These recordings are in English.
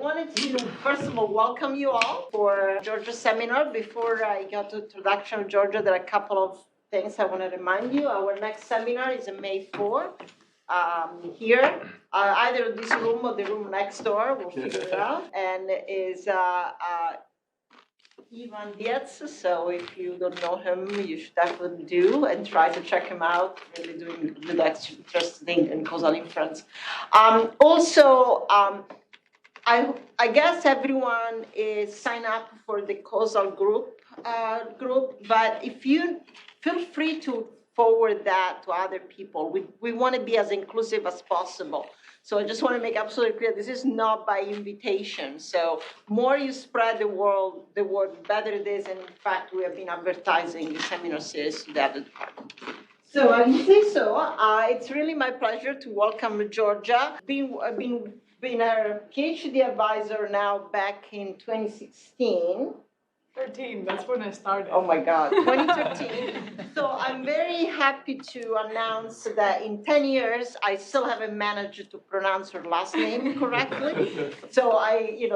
wanted to, first of all, welcome you all for Georgia's seminar. Before I go to introduction of Georgia, there are a couple of things I want to remind you. Our next seminar is on May 4th here, either in this room or the room next door. We'll figure it out. And is Ivan Dietz. So if you don't know him, you should definitely do and try to check him out. Really doing good, interesting in causal inference. I guess everyone is signed up for the causal group, but if you feel free to forward that to other people. We want to be as inclusive as possible. So I just want to make absolutely clear, this is not by invitation. So more you spread the word, better it is. And in fact, we have been advertising the seminar series to the other department. So I say so. It's really my pleasure to welcome Georgia. I've been her PhD advisor now back in 2016. 13, that's when I started. Oh my God, 2013. So I'm very happy to announce that in 10 years, I still haven't managed to pronounce her last name correctly. So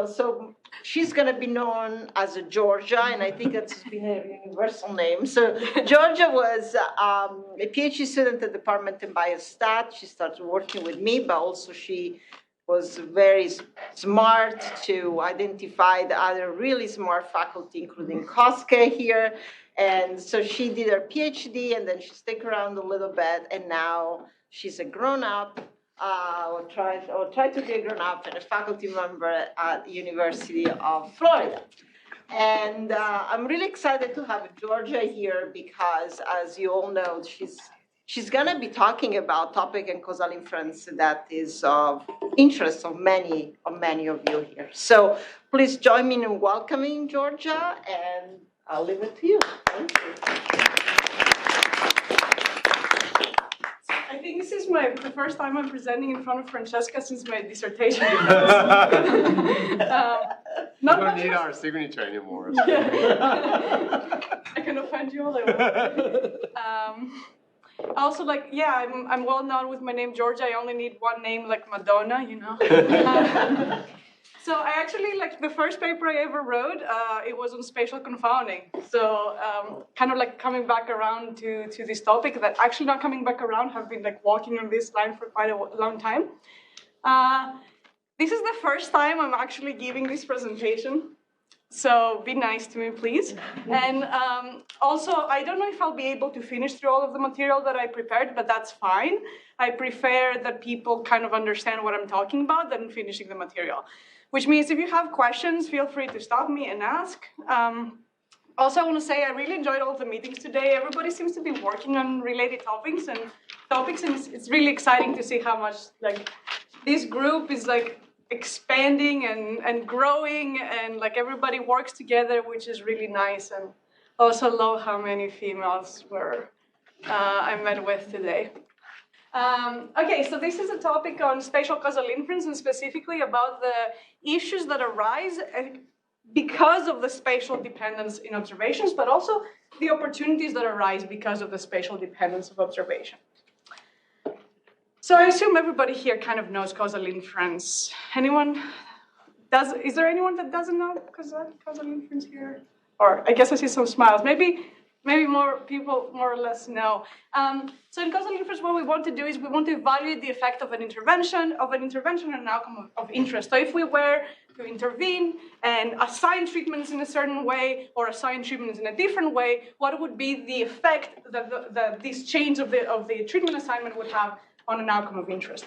so she's gonna be known as a Georgia, and I think that's been a universal name. So Georgia was a PhD student at the Department in Biostat. She started working with me, but also she was very smart to identify the other really smart faculty, including Koske here. And so she did her PhD, and then she stuck around a little bit, and now she's a grown-up, or tried to be a grown-up, and a faculty member at the University of Florida. And I'm really excited to have Georgia here because, as you all know, she's going to be talking about topic and causal inference that is of interest of many of you here. So please join me in welcoming Georgia, and I'll leave it to you. Thank you. I think this is the first time I'm presenting in front of Francesca since my dissertation. We don't need our signature anymore. So. Yeah. I can offend you all I want. Also, I'm well known with my name, Georgia. I only need one name, like Madonna, you know. So I actually, the first paper I ever wrote, it was on spatial confounding. So kind of coming back around to this topic that actually not coming back around, have been walking on this line for quite a long time. This is the first time I'm actually giving this presentation. So be nice to me, please. And also, I don't know if I'll be able to finish through all of the material that I prepared, but that's fine. I prefer that people kind of understand what I'm talking about than finishing the material. Which means if you have questions, feel free to stop me and ask. Also, I want to say I really enjoyed all the meetings today. Everybody seems to be working on related topics, and it's really exciting to see how much this group is expanding and growing, and everybody works together, which is really nice. And also love how many females I met with today. Okay, so this is a topic on spatial causal inference, and specifically about the issues that arise because of the spatial dependence in observations, but also the opportunities that arise because of the spatial dependence of observation. So I assume everybody here kind of knows causal inference. Is there anyone that doesn't know causal inference here? Or I guess I see some smiles. Maybe more people more or less know. So in causal inference, what we want to do is we want to evaluate the effect of an intervention on an outcome of interest. So if we were to intervene and assign treatments in a certain way or assign treatments in a different way, what would be the effect that this change of the treatment assignment would have on an outcome of interest?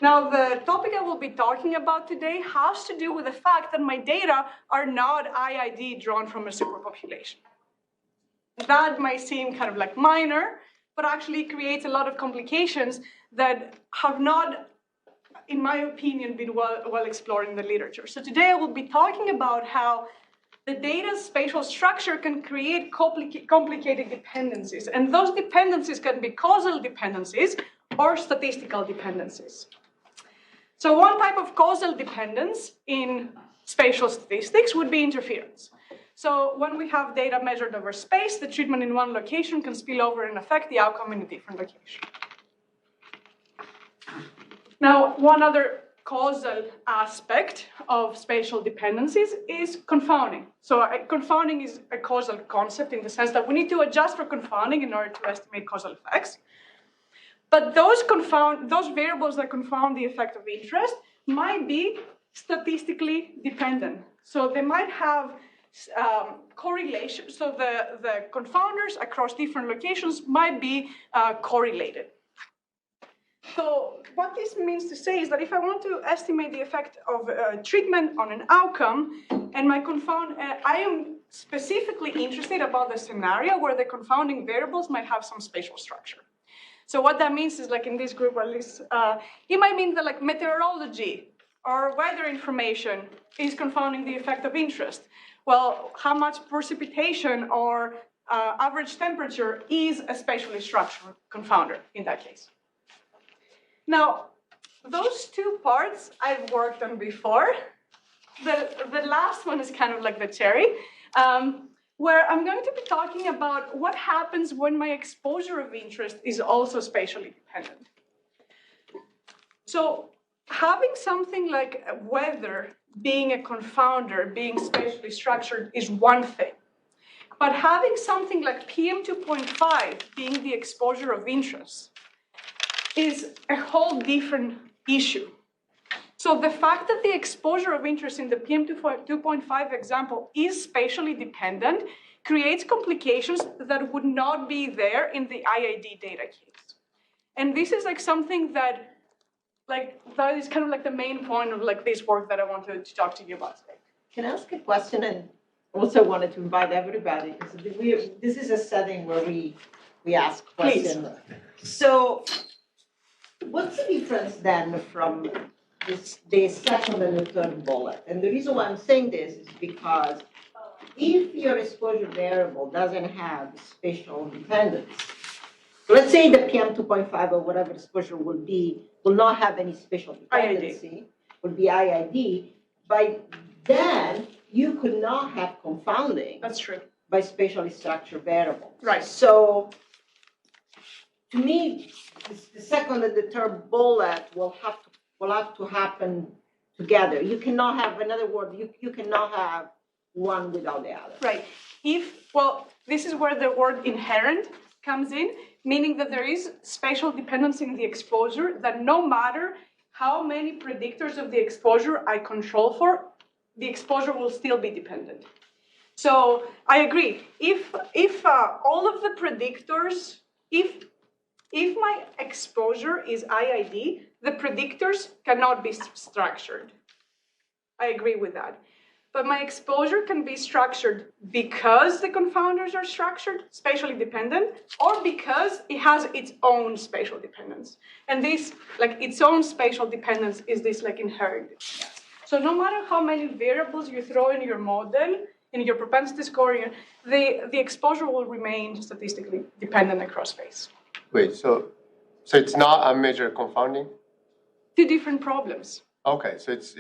Now, the topic I will be talking about today has to do with the fact that my data are not IID drawn from a superpopulation. That might seem kind of minor, but actually creates a lot of complications that have not, in my opinion, been well explored in the literature. So today I will be talking about how the data's spatial structure can create complicated dependencies. And those dependencies can be causal dependencies or statistical dependencies. So one type of causal dependence in spatial statistics would be interference. So when we have data measured over space, the treatment in one location can spill over and affect the outcome in a different location. Now, one other causal aspect of spatial dependencies is confounding. So confounding is a causal concept in the sense that we need to adjust for confounding in order to estimate causal effects. But those variables that confound the effect of interest might be statistically dependent. So they might have correlation. So the confounders across different locations might be correlated. So what this means to say is that if I want to estimate the effect of treatment on an outcome, and my confound, I am specifically interested about the scenario where the confounding variables might have some spatial structure. So what that means is, like in this group, at least, it might mean that like meteorology or weather information is confounding the effect of interest. Well, how much precipitation or average temperature is a spatially structured confounder in that case. Now, those two parts I've worked on before. The last one is kind of like the cherry, where I'm going to be talking about what happens when my exposure of interest is also spatially dependent. So having something like weather being a confounder, being spatially structured is one thing. But having something like PM2.5 being the exposure of interest is a whole different issue. So the fact that the exposure of interest in the PM2.5 example is spatially dependent creates complications that would not be there in the IID data case. And this is like something that is kind of like the main point of like this work that I wanted to talk to you about today. Can I ask a question? And also wanted to invite everybody, because this is a setting where we ask questions. Please. So what's the difference then from the second and the third bullet? And the reason why I'm saying this is because if your exposure variable doesn't have spatial dependence, so let's say the PM2.5 or whatever exposure will not have any spatial dependency, will be IID, by then you could not have confounding. That's true. By spatially structured variables. Right. So to me, the second and the third bullet will have to happen together. You cannot have, in other words, you cannot have one without the other. Right. This is where the word inherent comes in, meaning that there is spatial dependency in the exposure, that no matter how many predictors of the exposure I control for, the exposure will still be dependent. So I agree. If all of the predictors, if my exposure is IID, the predictors cannot be structured. I agree with that. But my exposure can be structured because the confounders are structured, spatially dependent, or because it has its own spatial dependence. And this, like its own spatial dependence, is this like inherited. So no matter how many variables you throw in your model, in your propensity scoring, the exposure will remain statistically dependent across space. Wait, so it's not unmeasured confounding? Two different problems. Okay, so it's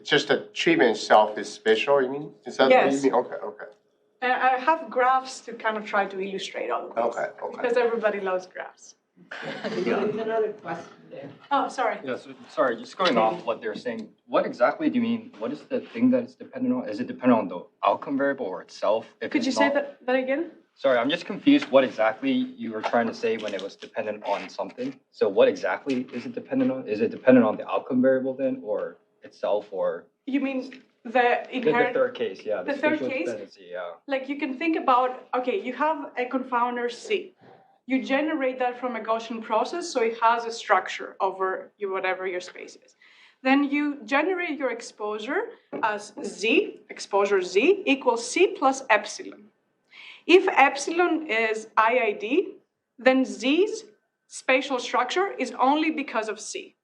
just the treatment itself is spatial, you mean? Is that yes. what you mean? Okay. I have graphs to kind of try to illustrate all of this. Okay. Because everybody loves graphs. There's another question there. Oh, sorry. Yeah, so, sorry, just going off what they're saying, what exactly do you mean? What is the thing that it's dependent on? Is it dependent on the outcome variable or itself? Could you say that again? Sorry, I'm just confused what exactly you were trying to say when it was dependent on something. So what exactly is it dependent on? Is it dependent on the outcome variable then, or itself, or? You mean the inherent? The third case, yeah. The third case? Yeah. Like you can think about, okay, you have a confounder C. You generate that from a Gaussian process, so it has a structure over whatever your space is. Then you generate your exposure as Z, exposure Z, equals C plus epsilon. If epsilon is IID, then Z's spatial structure is only because of C.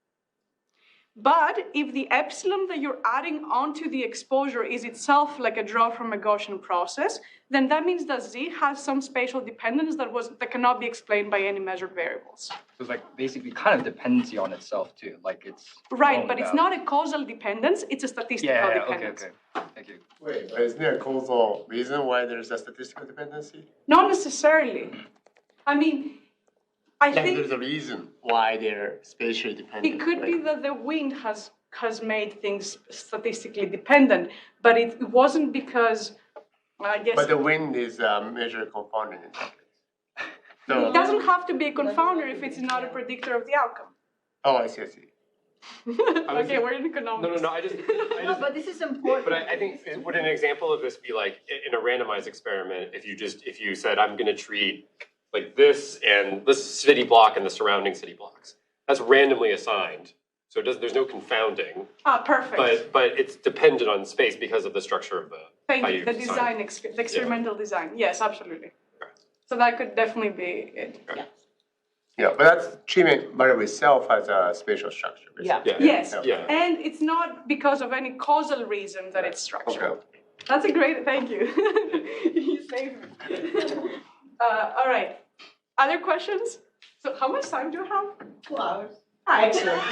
But if the epsilon that you're adding onto the exposure is itself like a draw from a Gaussian process, then that means that Z has some spatial dependence that cannot be explained by any measured variables. So it's like basically kind of dependency on itself too, like it's... Right, but it's not a causal dependence, it's a statistical dependence. Okay. Thank you. Wait, but isn't there a causal reason why there's a statistical dependency? Not necessarily. I mean, I think there's a reason why they're spatially dependent. it could be that the wind has has made things statistically dependent, but it wasn't because, I guess. But the wind is measured confounding in that case. So, It doesn't have to be a confounder if it's not a predictor of the outcome. oh, I see, I see. Okay, we're in economics. No, I just No, but this is important. but I think, would an example of this be like in a randomized experiment, if you said, I'm gonna treat like this and this city block and the surrounding city blocks. That's randomly assigned. So there's no confounding. Perfect. But it's dependent on space because of the structure of the. Thank how you. The design. design, the experimental design. Yes, absolutely. So that could definitely be it. Yeah. Yeah, but that's treatment by itself has a spatial structure. Basically. Yeah. Yes. Yeah. And it's not because of any causal reason that it's structured. Okay. That's a great, thank you. You saved me. All right. Other questions? So how much time do you have? 2 hours. Excellent.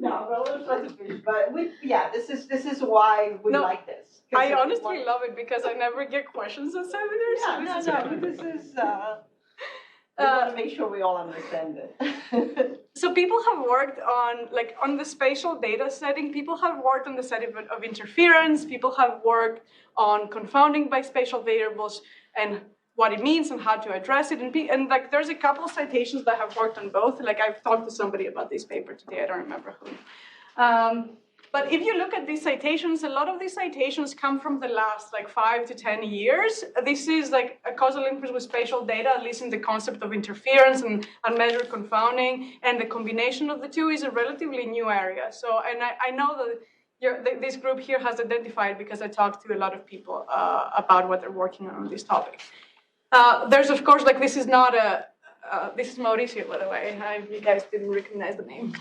No, but we'll try to finish. But this is why we No, like this. 'Cause I it's honestly one- love it because I never get questions on seminars. Yeah, so no, this is but great. this is. We want to make sure we all understand it. So people have worked on the spatial data setting, people have worked on the setting of interference, people have worked on confounding by spatial variables and what it means and how to address it. And like there's a couple citations that have worked on both. Like I've talked to somebody about this paper today, I don't remember who. But if you look at these citations, a lot of these citations come from the last like 5 to 10 years. This is like a causal inference with spatial data, at least in the concept of interference and unmeasured confounding. And the combination of the two is a relatively new area. So, and I know that this group here has identified because I talked to a lot of people about what they're working on this topic. There's of course, like this is not this is Mauricio, by the way. You guys didn't recognize the name.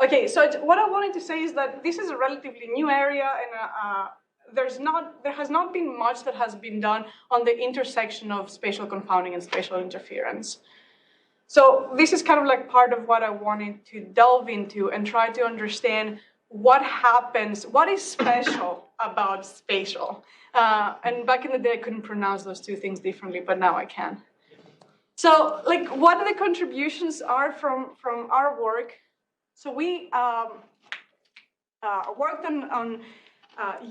Okay, so what I wanted to say is that this is a relatively new area, and there has not been much that has been done on the intersection of spatial confounding and spatial interference. So this is kind of like part of what I wanted to delve into and try to understand what happens, what is special about spatial. And back in the day, I couldn't pronounce those two things differently, but now I can. So, like, what the contributions are from our work. So we worked on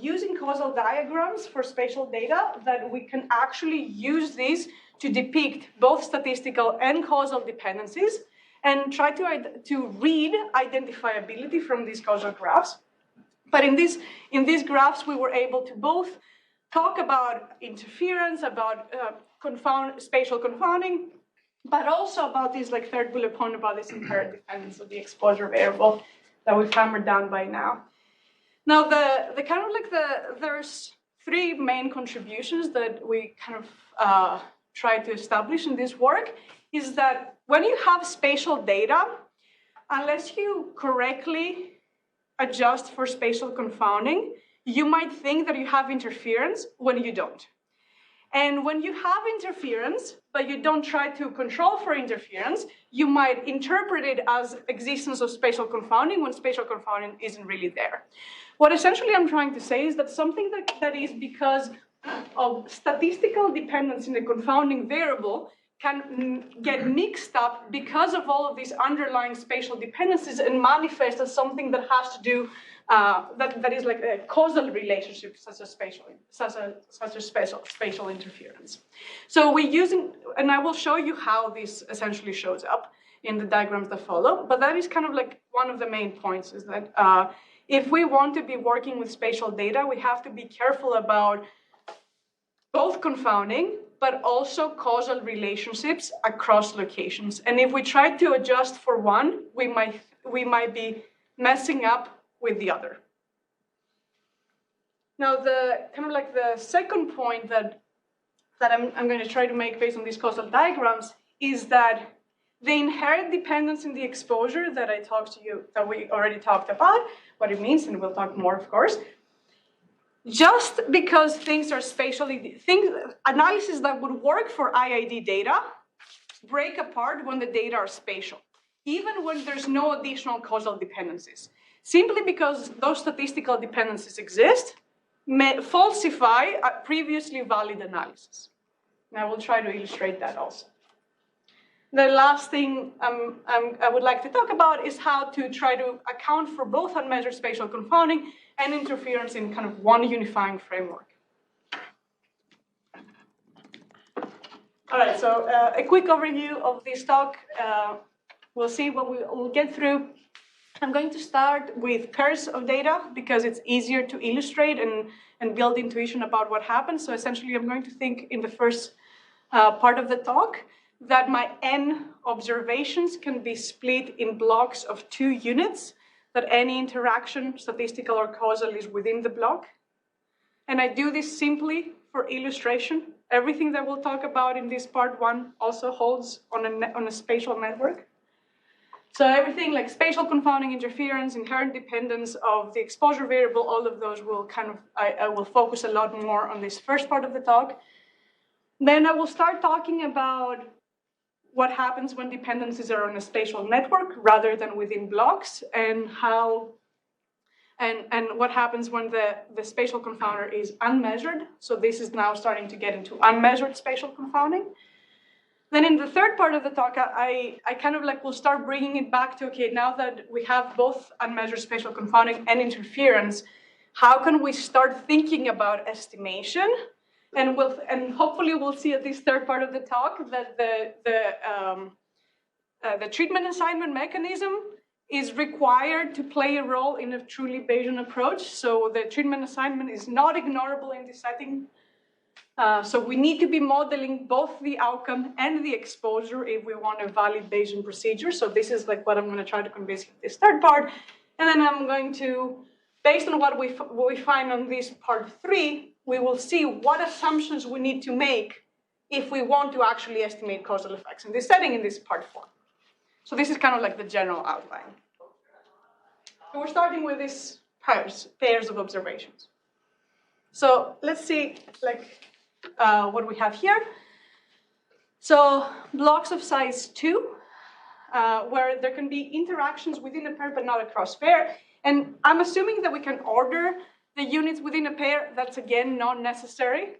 using causal diagrams for spatial data that we can actually use these to depict both statistical and causal dependencies and try to read identifiability from these causal graphs. But in these graphs, we were able to both talk about interference, about spatial confounding, but also about this like third bullet point about this inherent dependence of the exposure variable that we've hammered down by now. Now, the kind of like there's 3 main contributions that we kind of try to establish in this work is that when you have spatial data, unless you correctly adjust for spatial confounding, you might think that you have interference when you don't. And when you have interference, but you don't try to control for interference, you might interpret it as existence of spatial confounding when spatial confounding isn't really there. What essentially I'm trying to say is that something that is because of statistical dependence in the confounding variable can get mixed up because of all of these underlying spatial dependencies and manifest as something that has to do that is like a causal relationship, such as spatial interference. So we're using, and I will show you how this essentially shows up in the diagrams that follow. But that is kind of like one of the main points is that if we want to be working with spatial data, we have to be careful about both confounding, but also causal relationships across locations. And if we try to adjust for one, we might be messing up with the other. Now, the kind of like the second point that I'm going to try to make based on these causal diagrams is that the inherent dependence in the exposure that I talked to you, that we already talked about, what it means, and we'll talk more, of course. Just because things are analysis that would work for IID data break apart when the data are spatial, even when there's no additional causal dependencies. Simply because those statistical dependencies exist, may falsify a previously valid analysis. And I will try to illustrate that also. The last thing I would like to talk about is how to try to account for both unmeasured spatial confounding and interference in kind of one unifying framework. All right, so a quick overview of this talk. We'll see what we'll get through. I'm going to start with pairs of data because it's easier to illustrate and build intuition about what happens. So essentially, I'm going to think in the first part of the talk that my n observations can be split in blocks of 2 units, that any interaction, statistical or causal, is within the block. And I do this simply for illustration. Everything that we'll talk about in this part 1 also holds on a spatial network. So everything like spatial confounding, interference, inherent dependence of the exposure variable, all of those will I will focus a lot more on this first part of the talk. Then I will start talking about what happens when dependencies are on a spatial network rather than within blocks, and how and what happens when the spatial confounder is unmeasured. So this is now starting to get into unmeasured spatial confounding. Then in the third part of the talk, I kind of like will start bringing it back to, okay, now that we have both unmeasured spatial confounding and interference, how can we start thinking about estimation? And hopefully we'll see at this third part of the talk that the treatment assignment mechanism is required to play a role in a truly Bayesian approach. So the treatment assignment is not ignorable in this setting. So we need to be modeling both the outcome and the exposure if we want a valid Bayesian procedure. So this is like what I'm going to try to convince you in this third part. And then I'm going to, based on what we find on this part 3, we will see what assumptions we need to make if we want to actually estimate causal effects in this setting in this part 4. So this is kind of like the general outline. So we're starting with these pairs of observations. So let's see what we have here. So blocks of size 2, where there can be interactions within a pair but not across pair. And I'm assuming that we can order the units within a pair. That's again not necessary.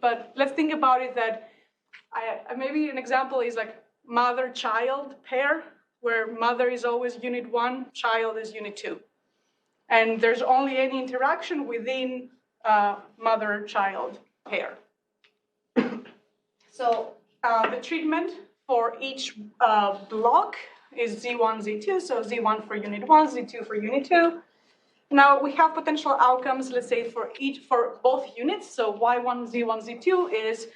But let's think about it that maybe an example is like mother-child pair, where mother is always unit 1, child is unit 2. And there's only any interaction within mother-child pair. So the treatment for each block is Z1, Z2. So Z1 for unit 1, Z2 for unit 2. Now we have potential outcomes, let's say for both units. So Y1, Z1, Z2 is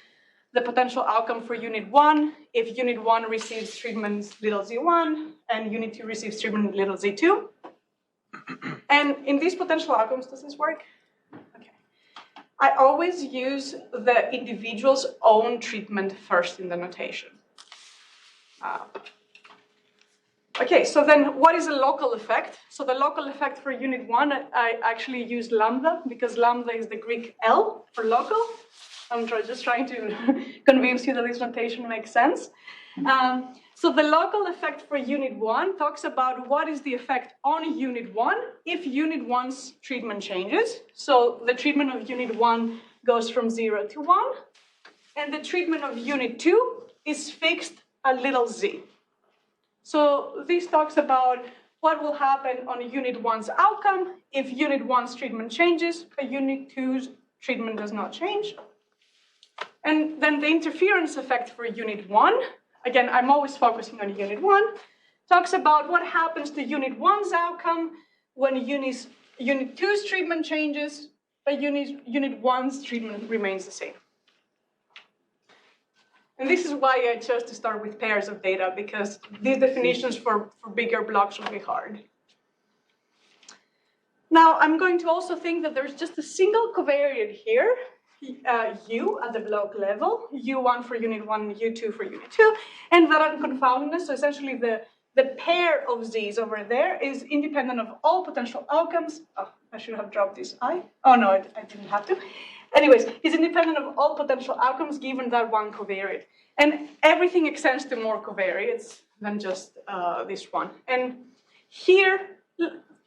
the potential outcome for unit 1 if unit 1 receives treatment little z1 and unit 2 receives treatment little z2. And in these potential outcomes, does this work? Okay. I always use the individual's own treatment first in the notation. Okay, so then what is a local effect? So the local effect for unit 1, I actually use lambda because lambda is the Greek L for local. I'm just trying to convince you that this notation makes sense. So the local effect for unit 1 talks about what is the effect on unit 1 if unit 1's treatment changes. So the treatment of unit 1 goes from 0 to 1, and the treatment of unit 2 is fixed at little z. So this talks about what will happen on unit 1's outcome if unit 1's treatment changes, but unit 2's treatment does not change. And then the interference effect for unit 1, again, I'm always focusing on unit 1, talks about what happens to unit 1's outcome when unit 2's treatment changes, but unit 1's treatment remains the same. And this is why I chose to start with pairs of data, because these definitions for bigger blocks will be hard. Now, I'm going to also think that there's just a single covariate here, U at the block level, U1 for unit 1, U2 for unit 2, and that unconfoundedness, so essentially the pair of Z's over there is independent of all potential outcomes. Oh, I should have dropped this I. Oh, no, I didn't have to. Anyways, it's independent of all potential outcomes given that one covariate. And everything extends to more covariates than just this one. And here,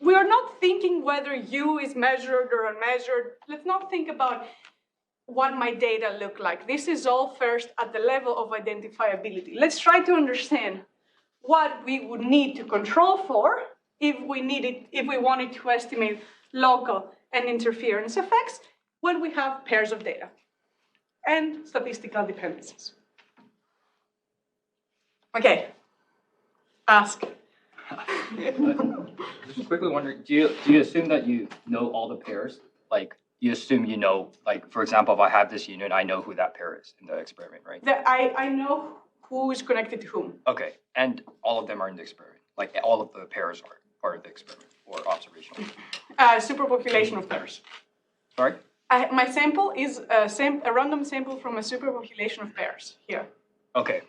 we are not thinking whether U is measured or unmeasured. Let's not think about what my data look like. This is all first at the level of identifiability. Let's try to understand what we would need to control for if we wanted to estimate local and interference effects when we have pairs of data and statistical dependencies. Okay, ask. Just quickly wondering, do you assume that you know all the pairs? Like, you assume you know, like, for example, if I have this unit, I know who that pair is in the experiment, right? I know who is connected to whom. Okay, and all of them are in the experiment. Like, all of the pairs are part of the experiment or observational. Superpopulation of pairs. Sorry? My sample is a random sample from a superpopulation of pairs here. Okay.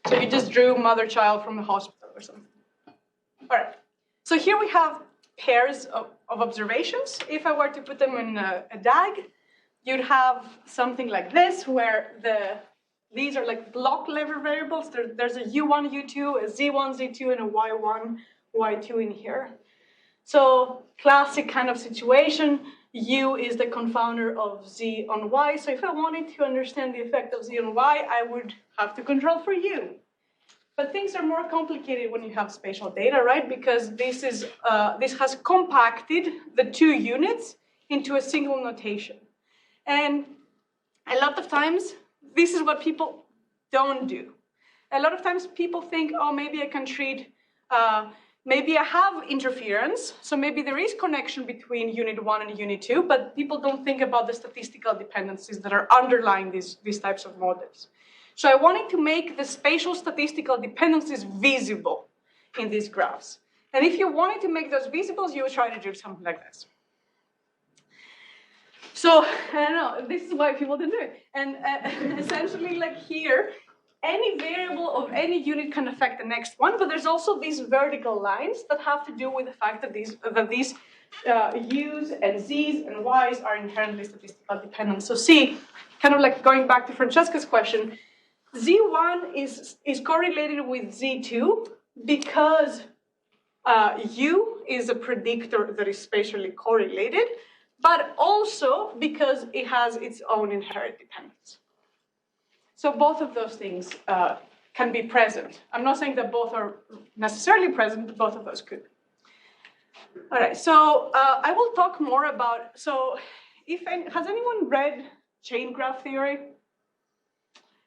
So you just drew mother-child from the hospital or something. All right. So here we have pairs of observations. If I were to put them in a DAG, you'd have something like this, where these are like block level variables. There's a U1, U2, a Z1, Z2, and a Y1, Y2 in here. So classic kind of situation. U is the confounder of Z on Y. So if I wanted to understand the effect of Z on Y, I would have to control for U. But things are more complicated when you have spatial data, right? Because this has compacted the two units into a single notation. And a lot of times, this is what people don't do. A lot of times people think, oh, maybe I can treat, maybe I have interference, so maybe there is connection between unit 1 and unit 2, but people don't think about the statistical dependencies that are underlying these types of models. So I wanted to make the spatial statistical dependencies visible in these graphs. And if you wanted to make those visible, you would try to do something like this. So, I don't know, this is why people don't do it. And essentially, like here, any variable of any unit can affect the next one, but there's also these vertical lines that have to do with the fact that these U's and Z's and Y's are inherently statistical dependent. So see, kind of like going back to Francesca's question, Z1 is correlated with Z2 because U is a predictor that is spatially correlated, but also because it has its own inherent dependence. So both of those things can be present. I'm not saying that both are necessarily present, but both of those could. All right, so I will talk more about, so has anyone read chain graph theory?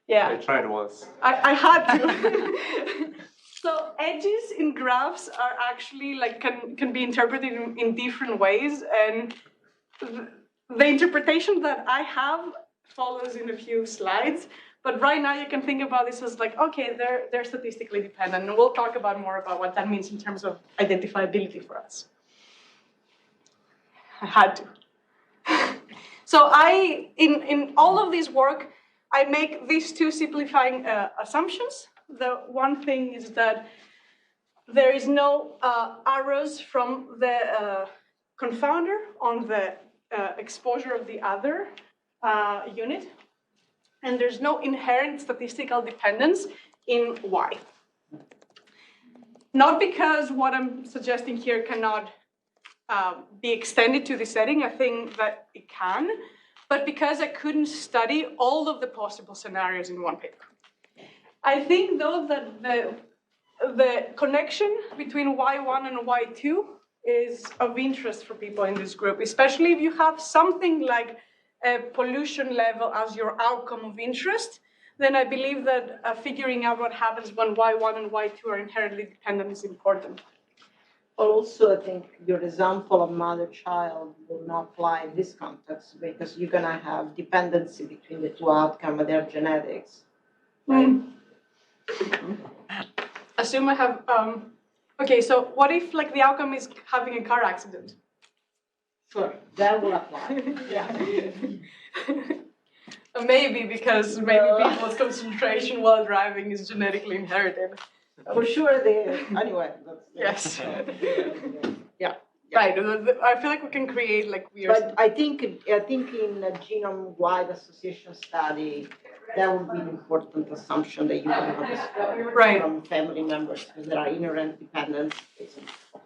Yeah. I tried once. I had to. So edges in graphs are actually like can be interpreted in different ways, and the interpretation that I have follows in a few slides. But right now you can think about this as like, okay, they're statistically dependent, and we'll talk about more about what that means in terms of identifiability for us. I had to. So in all of this work, I make these two simplifying assumptions. The one thing is that there is no arrows from the confounder on the exposure of the other unit, and there's no inherent statistical dependence in Y. Not because what I'm suggesting here cannot be extended to the setting, I think that it can, but because I couldn't study all of the possible scenarios in one paper. I think, though, that the connection between Y1 and Y2 is of interest for people in this group, especially if you have something like a pollution level as your outcome of interest, then I believe that figuring out what happens when Y1 and Y2 are inherently dependent is important. Also, I think your example of mother-child will not apply in this context because you're going to have dependency between the two outcomes of their genetics. Right? Assume I have, okay, so what if like the outcome is having a car accident? Sure, that will apply. Yeah. Maybe because people's concentration while driving is genetically inherited. For sure, anyway. Yes. Yeah. Right. I feel like we can create like weird. But I think in a genome-wide association study, that would be an important assumption that you can have from family members because there are inherent dependence.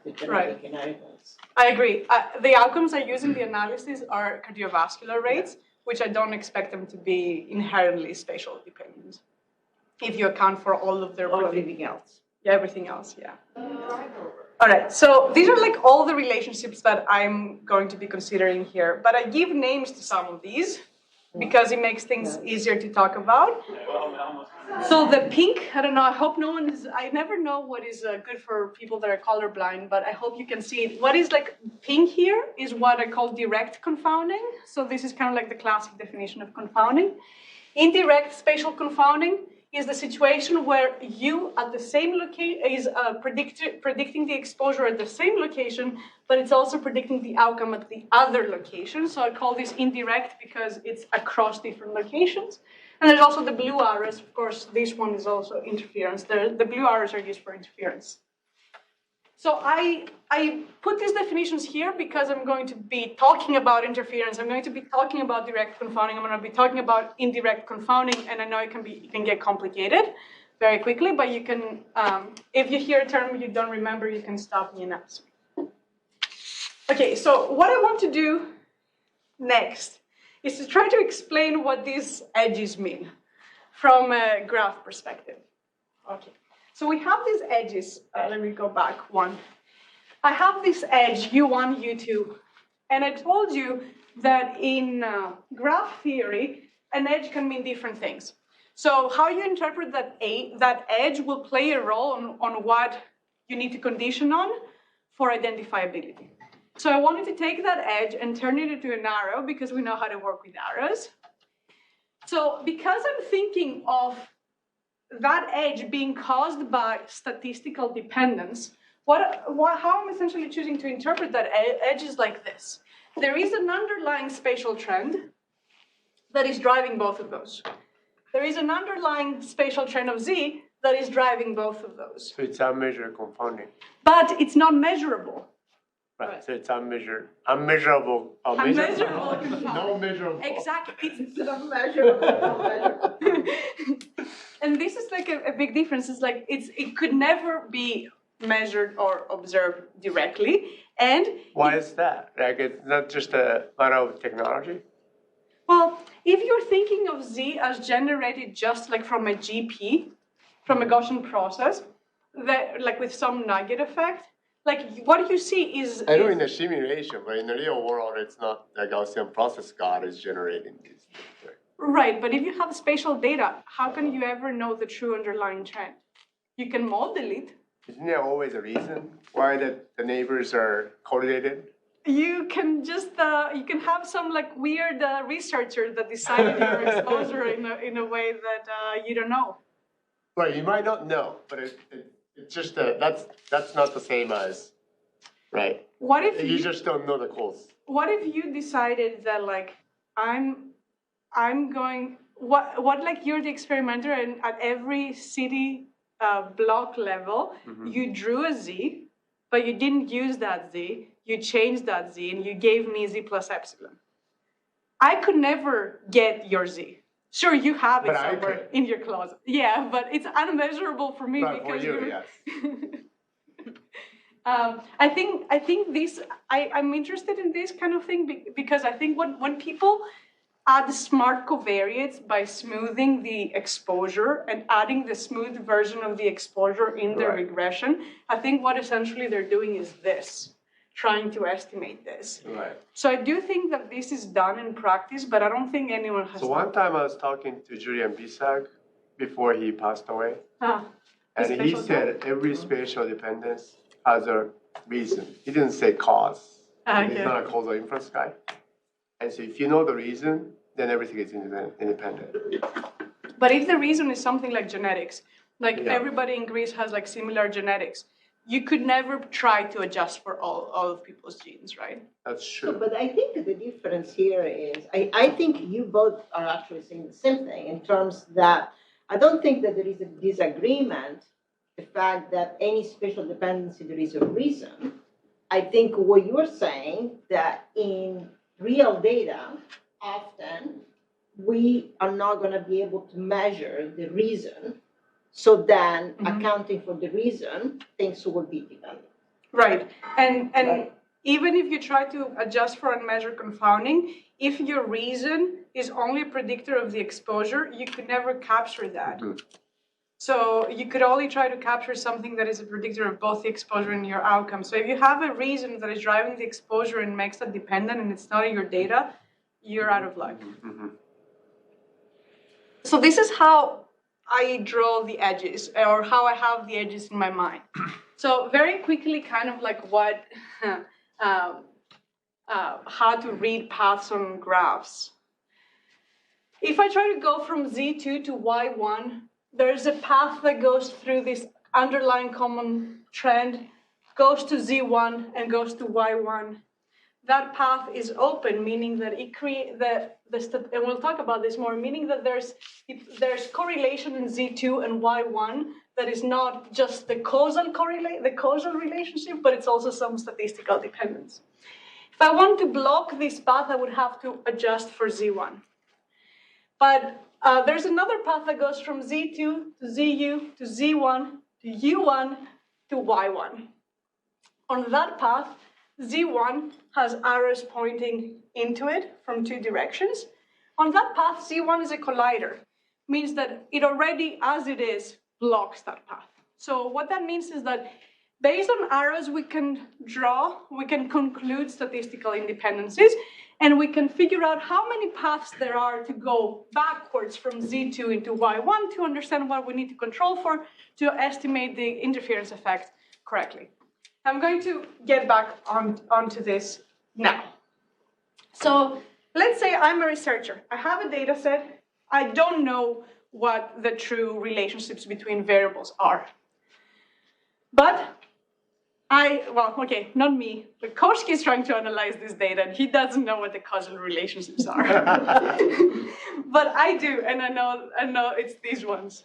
the genetic inheritance. I agree. The outcomes I use in the analysis are cardiovascular rates, which I don't expect them to be inherently spatial dependent, if you account for all of their Everything else. Yeah, everything else, yeah. All right, so these are like all the relationships that I'm going to be considering here, but I give names to some of these because it makes things easier to talk about. So the pink, I don't know, I hope no one is, I never know what is good for people that are colorblind, but I hope you can see it. What is like pink here is what I call direct confounding. So this is kind of like the classic definition of confounding. Indirect spatial confounding is the situation where you at the same location is predicting the exposure at the same location, but it's also predicting the outcome at the other location. So I call this indirect because it's across different locations. And there's also the blue arrows. Of course, this one is also interference. The blue arrows are used for interference. So I put these definitions here because I'm going to be talking about interference. I'm going to be talking about direct confounding. I'm going to be talking about indirect confounding, and I know it can get complicated very quickly. But you can, if you hear a term you don't remember, you can stop me and ask me. Okay, so what I want to do next is to try to explain what these edges mean from a graph perspective. Okay. So we have these edges. Let me go back one. I have this edge, U1, U2. And I told you that in graph theory, an edge can mean different things. So how you interpret that edge will play a role on what you need to condition on for identifiability. So I wanted to take that edge and turn it into an arrow because we know how to work with arrows. So because I'm thinking of that edge being caused by statistical dependence, how I'm essentially choosing to interpret that edge is like this. There is an underlying spatial trend that is driving both of those. There is an underlying spatial trend of Z that is driving both of those. So it's unmeasured confounding. But it's not measurable. Right. So it's unmeasurable. No measurable. Exactly. It's unmeasurable. And this is like a big difference. It's like it could never be measured or observed directly. And why is that? Like it's not just a matter of technology? Well, if you're thinking of Z as generated just like from a GP, from a Gaussian process, that like with some nugget effect, like what you see is... I know in the simulation, but in the real world, it's not the Gaussian process God is generating these things, right? Right, but if you have spatial data, how can you ever know the true underlying trend? You can model it. Isn't there always a reason why the neighbors are correlated? You can just, you can have some like weird researcher that decided your exposure in a way that you don't know. Well, you might not know, but it's just that's not the same as, right? What if you just don't know the cause? What if you decided that like I'm going what like you're the experimenter and at every city block level you drew a Z, but you didn't use that Z. You changed that Z and you gave me Z plus epsilon. I could never get your Z. Sure, you have it somewhere in your closet. Yeah, but it's unmeasurable for me because for you, yes. I think this. I'm interested in this kind of thing because I think when people add smart covariates by smoothing the exposure and adding the smooth version of the exposure in their regression, I think what essentially they're doing is this. Trying to estimate this. Right. So I do think that this is done in practice, but I don't think anyone has. So one time I was talking to Julian Bisag before he passed away, and he said every spatial dependence has a reason. He didn't say cause. He's not a causal inference guy. And so if you know the reason, then everything is independent. But if the reason is something like genetics, like everybody in Greece has like similar genetics, you could never try to adjust for all of people's genes, right? That's true. So, but I think the difference here is, I think you both are actually saying the same thing in terms that I don't think that there is a disagreement, the fact that any spatial dependency, there is a reason. I think what you're saying that in real data, often we are not going to be able to measure the reason. So then, accounting for the reason, things will be dependent. Right. And even if you try to adjust for unmeasured confounding, if your reason is only a predictor of the exposure, you could never capture that. Mm-hmm. So you could only try to capture something that is a predictor of both the exposure and your outcome. So if you have a reason that is driving the exposure and makes that dependent and it's not in your data, you're out of luck. Mm-hmm. So this is how I draw the edges, or how I have the edges in my mind. So very quickly, kind of like what, how to read paths on graphs. If I try to go from Z2 to Y1, there's a path that goes through this underlying common trend, goes to Z1 and goes to Y1. That path is open, meaning that it creates and we'll talk about this more, meaning that there's correlation in Z2 and Y1 that is not just the causal relationship, but it's also some statistical dependence. If I want to block this path, I would have to adjust for Z1. But there's another path that goes from Z2 to ZU to Z1 to U1 to Y1. On that path, Z1 has arrows pointing into it from two directions. On that path, Z1 is a collider. Means that it already, as it is, blocks that path. So what that means is that based on arrows we can conclude statistical independencies, and we can figure out how many paths there are to go backwards from Z2 into Y1 to understand what we need to control for to estimate the interference effect correctly. I'm going to get back onto this now. So let's say I'm a researcher. I have a data set. I don't know what the true relationships between variables are. But not me, but Koski is trying to analyze this data, and he doesn't know what the causal relationships are. But I do, and I know it's these ones.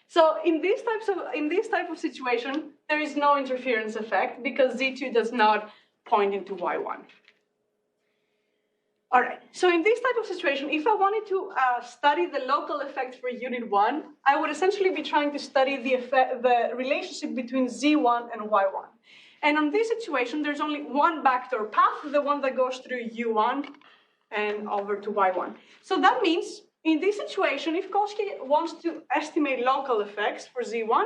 So in this type of situation, there is no interference effect because Z2 does not point into Y1. All right, so in this type of situation, if I wanted to study the local effect for unit 1, I would essentially be trying to study the relationship between Z1 and Y1. And on this situation, there's only one backdoor path, the one that goes through U1 and over to Y1. So that means, in this situation, if Koski wants to estimate local effects for Z1,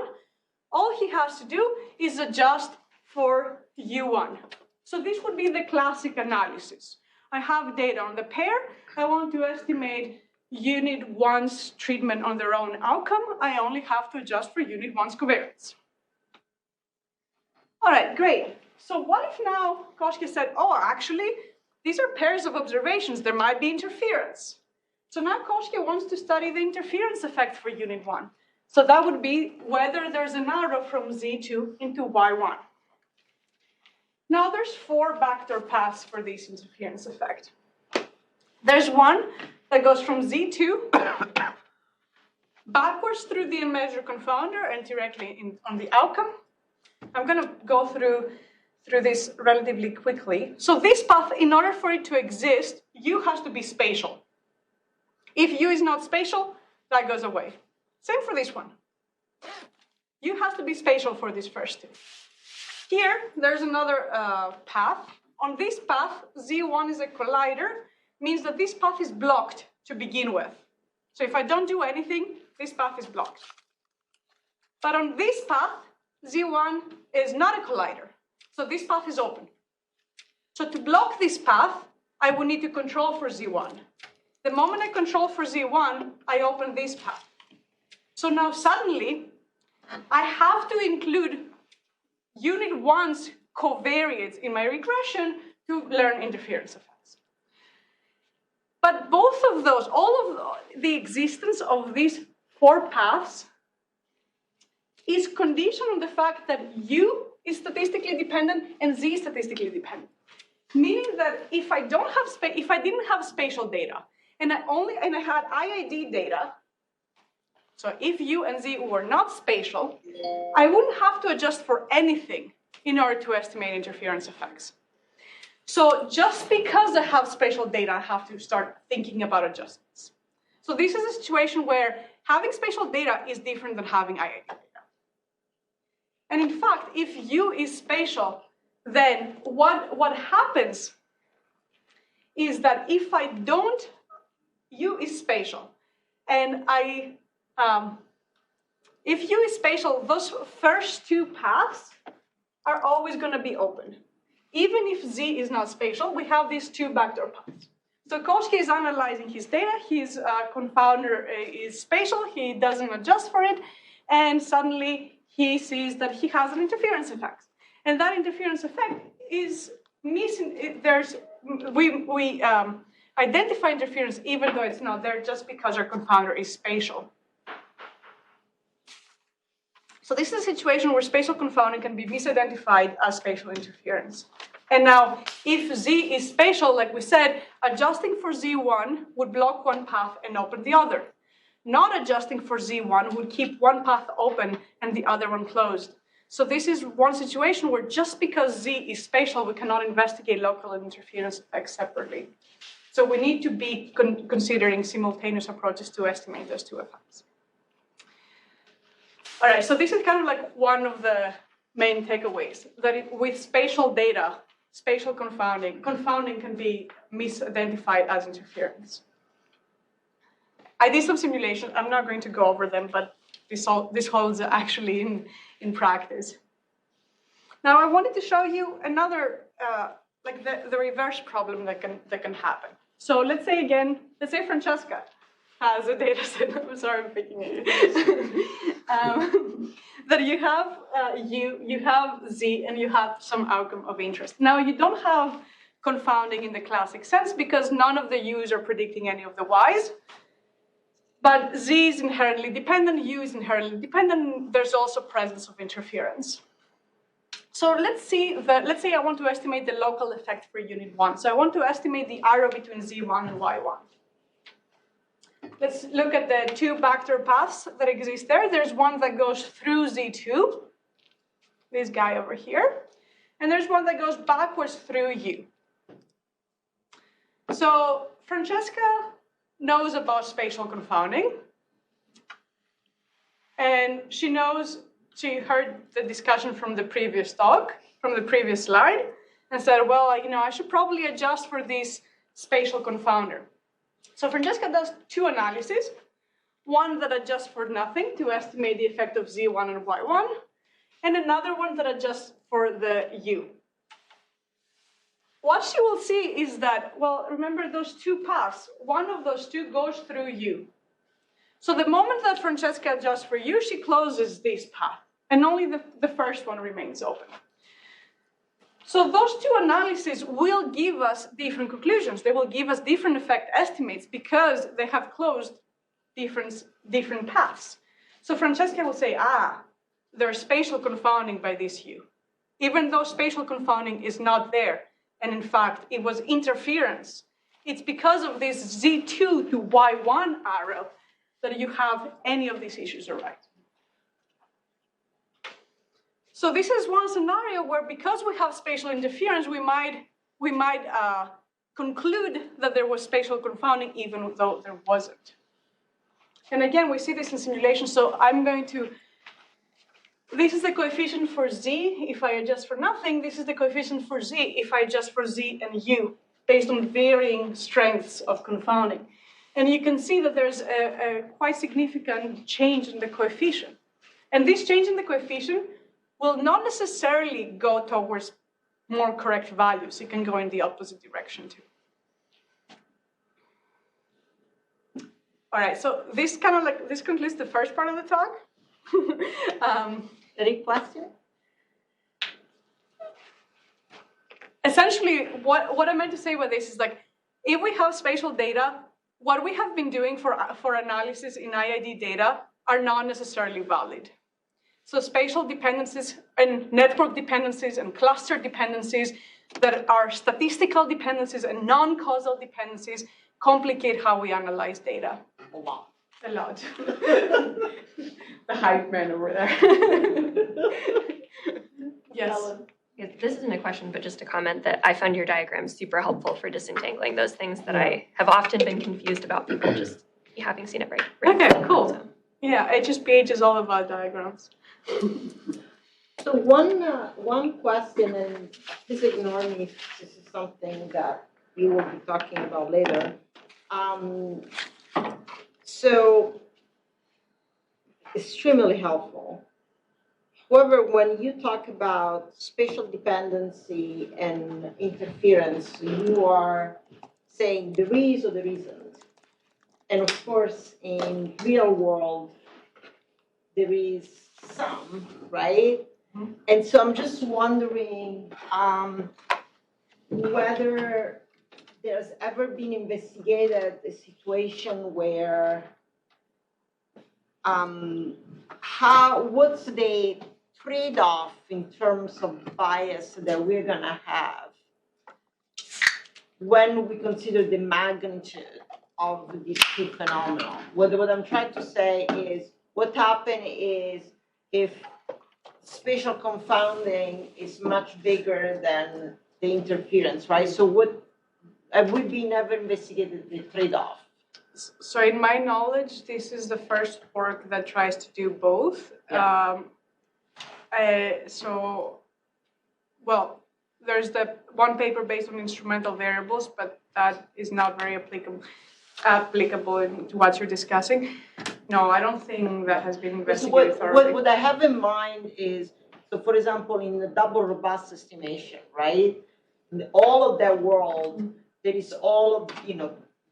all he has to do is adjust for U1. So this would be the classic analysis. I have data on the pair. I want to estimate unit 1's treatment on their own outcome. I only have to adjust for unit 1's covariance. All right, great. So what if now Koski said, oh, actually, these are pairs of observations. There might be interference. So now Koski wants to study the interference effect for unit 1. So that would be whether there's an arrow from Z2 into Y1. Now there's 4 backdoor paths for this interference effect. There's one that goes from Z2 backwards through the unmeasured confounder and directly on the outcome. I'm going to go through this relatively quickly. So this path, in order for it to exist, U has to be spatial. If U is not spatial, that goes away. Same for this one. U has to be spatial for these first two. Here, there's another path. On this path, Z1 is a collider, means that this path is blocked to begin with. So if I don't do anything, this path is blocked. But on this path, Z1 is not a collider. So this path is open. So to block this path, I would need to control for Z1. The moment I control for Z1, I open this path. So now suddenly, I have to include unit 1's covariates in my regression to learn interference effects. But both of those, all of the existence of these 4 paths is conditioned on the fact that U is statistically dependent and Z is statistically dependent. Meaning that if I didn't have spatial data and I had IID data, so if U and Z were not spatial, I wouldn't have to adjust for anything in order to estimate interference effects. So just because I have spatial data, I have to start thinking about adjustments. So this is a situation where having spatial data is different than having IID data. And in fact, if U is spatial, then what happens is that if I don't, U is spatial, and if U is spatial, those first two paths are always going to be open. Even if Z is not spatial, we have these two backdoor paths. So Koski is analyzing his data, his confounder is spatial, he doesn't adjust for it, and suddenly he sees that he has an interference effect. And that interference effect is missing. We identify interference even though it's not there just because our confounder is spatial. So this is a situation where spatial confounding can be misidentified as spatial interference. And now, if Z is spatial, like we said, adjusting for Z1 would block one path and open the other. Not adjusting for Z1 would keep one path open and the other one closed. So this is one situation where just because Z is spatial, we cannot investigate local interference effects separately. So we need to be considering simultaneous approaches to estimate those two effects. All right, so this is kind of like one of the main takeaways, that with spatial data, spatial confounding can be misidentified as interference. I did some simulations. I'm not going to go over them, but this holds actually in practice. Now, I wanted to show you another, like the reverse problem that can happen. So let's say Francesca has a data set. I'm sorry, I'm picking at you. That you have Z and you have some outcome of interest. Now, you don't have confounding in the classic sense because none of the U's are predicting any of the Y's. But Z is inherently dependent, U is inherently dependent. There's also presence of interference. So let's say I want to estimate the local effect for unit 1. So I want to estimate the arrow between Z1 and Y1. Let's look at the two backdoor paths that exist there. There's one that goes through Z2, this guy over here, and there's one that goes backwards through U. So Francesca knows about spatial confounding, and she heard the discussion from the previous talk, from the previous slide, and said, well, I should probably adjust for this spatial confounder. So Francesca does two analyses, one that adjusts for nothing to estimate the effect of Z1 and Y1, and another one that adjusts for the U. What she will see is that, well, remember those two paths, one of those two goes through U. So the moment that Francesca adjusts for U, she closes this path, and only the first one remains open. So those two analyses will give us different conclusions. They will give us different effect estimates because they have closed different paths. So Francesca will say, there's spatial confounding by this U. Even though spatial confounding is not there, and in fact, it was interference, it's because of this Z2 to Y1 arrow that you have any of these issues arise. So this is one scenario where, because we have spatial interference, we might conclude that there was spatial confounding even though there wasn't. And again, we see this in simulation. So this is the coefficient for Z if I adjust for nothing. This is the coefficient for Z if I adjust for Z and U based on varying strengths of confounding. And you can see that there's a quite significant change in the coefficient. And this change in the coefficient will not necessarily go towards more correct values. It can go in the opposite direction too. All right, so this concludes the first part of the talk. Any question? Essentially, what I meant to say about this is, like, if we have spatial data, what we have been doing for analysis in IID data are not necessarily valid. So spatial dependencies and network dependencies and cluster dependencies that are statistical dependencies and non-causal dependencies complicate how we analyze data. A lot. The hype man over there. Yes. This isn't a question, but just a comment that I found your diagram super helpful for disentangling those things that I have often been confused about people just having seen it right. Okay, cool. So. Yeah, HSPH is all about diagrams. So one question, and please ignore me if this is something that you will be talking about later. So extremely helpful. However, when you talk about spatial dependency and interference, you are saying there is or there isn't. And of course, in real world, there is some, right? Mm-hmm. And so I'm just wondering whether there's ever been investigated a situation where what's the trade-off in terms of bias that we're gonna have when we consider the magnitude of these two phenomena. What I'm trying to say is what happens is if spatial confounding is much bigger than the interference, right? So what have we been ever investigated the trade-off? So in my knowledge, this is the first work that tries to do both. Yeah. Well, there's the one paper based on instrumental variables, but that is not very applicable to what you're discussing. No, I don't think that has been investigated thoroughly. What I have in mind is, so for example, in the double robust estimation, right? In all of that world, there is all of,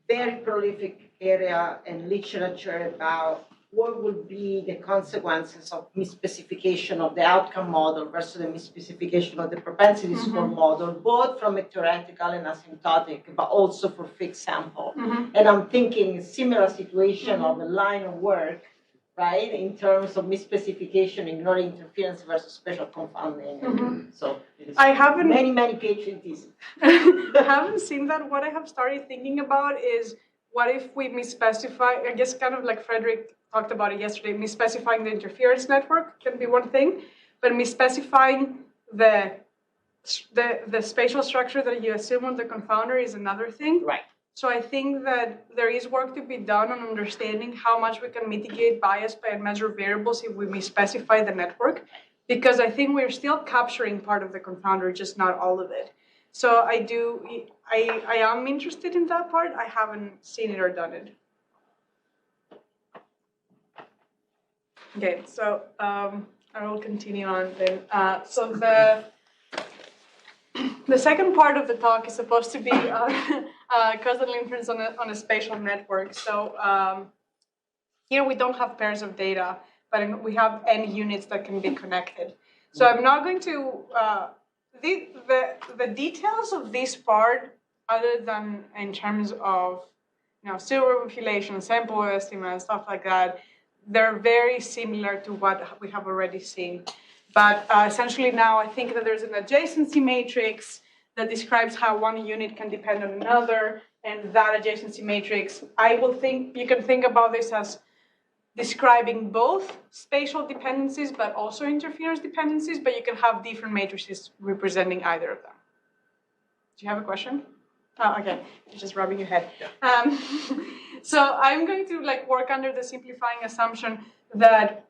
very prolific area and literature about what would be the consequences of misspecification of the outcome model versus the misspecification of the propensity score model, both from a theoretical and asymptotic, but also for fixed sample. And I'm thinking a similar situation of a line of work, right, in terms of misspecification, ignoring interference versus spatial confounding. So I haven't many pages. I haven't seen that. What I have started thinking about is what if we misspecify, I guess kind of like Frederick talked about it yesterday, misspecifying the interference network can be one thing, but misspecifying the spatial structure that you assume on the confounder is another thing. Right. So I think that there is work to be done on understanding how much we can mitigate bias by unmeasured variables if we misspecify the network, because I think we're still capturing part of the confounder, just not all of it. So I am interested in that part. I haven't seen it or done it. Okay, so I will continue on then. So the second part of the talk is supposed to be causal inference on a spatial network. So here we don't have pairs of data, but we have n units that can be connected. So I'm not going to the details of this part, other than in terms of pseudo population, sample estimate, stuff like that. They're very similar to what we have already seen. But essentially now I think that there's an adjacency matrix that describes how one unit can depend on another, and that adjacency matrix, you can think about this as describing both spatial dependencies but also interference dependencies, but you can have different matrices representing either of them. Do you have a question? Oh, okay, you're just rubbing your head. Yeah. So I'm going to work under the simplifying assumption that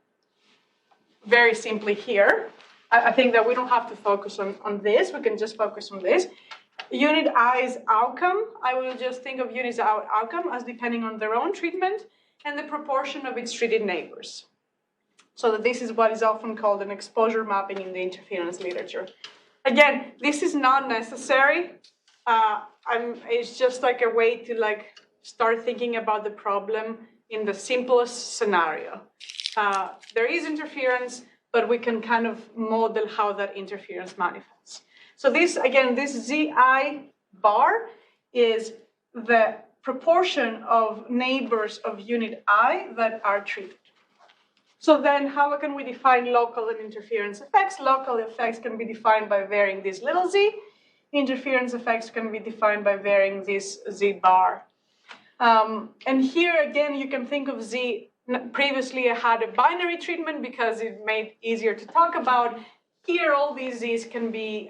very simply here, I think that we don't have to focus on this, we can just focus on this. Unit I's outcome, I will just think of unit I's outcome as depending on their own treatment and the proportion of its treated neighbors. So that this is what is often called an exposure mapping in the interference literature. Again, this is not necessary. It's just a way to start thinking about the problem in the simplest scenario. There is interference, but we can kind of model how that interference manifests. So this ZI bar is the proportion of neighbors of unit I that are treated. So then how can we define local and interference effects? Local effects can be defined by varying this little z. Interference effects can be defined by varying this z bar. And here again, you can think of z. Previously, I had a binary treatment because it made easier to talk about. Here, all these z's can be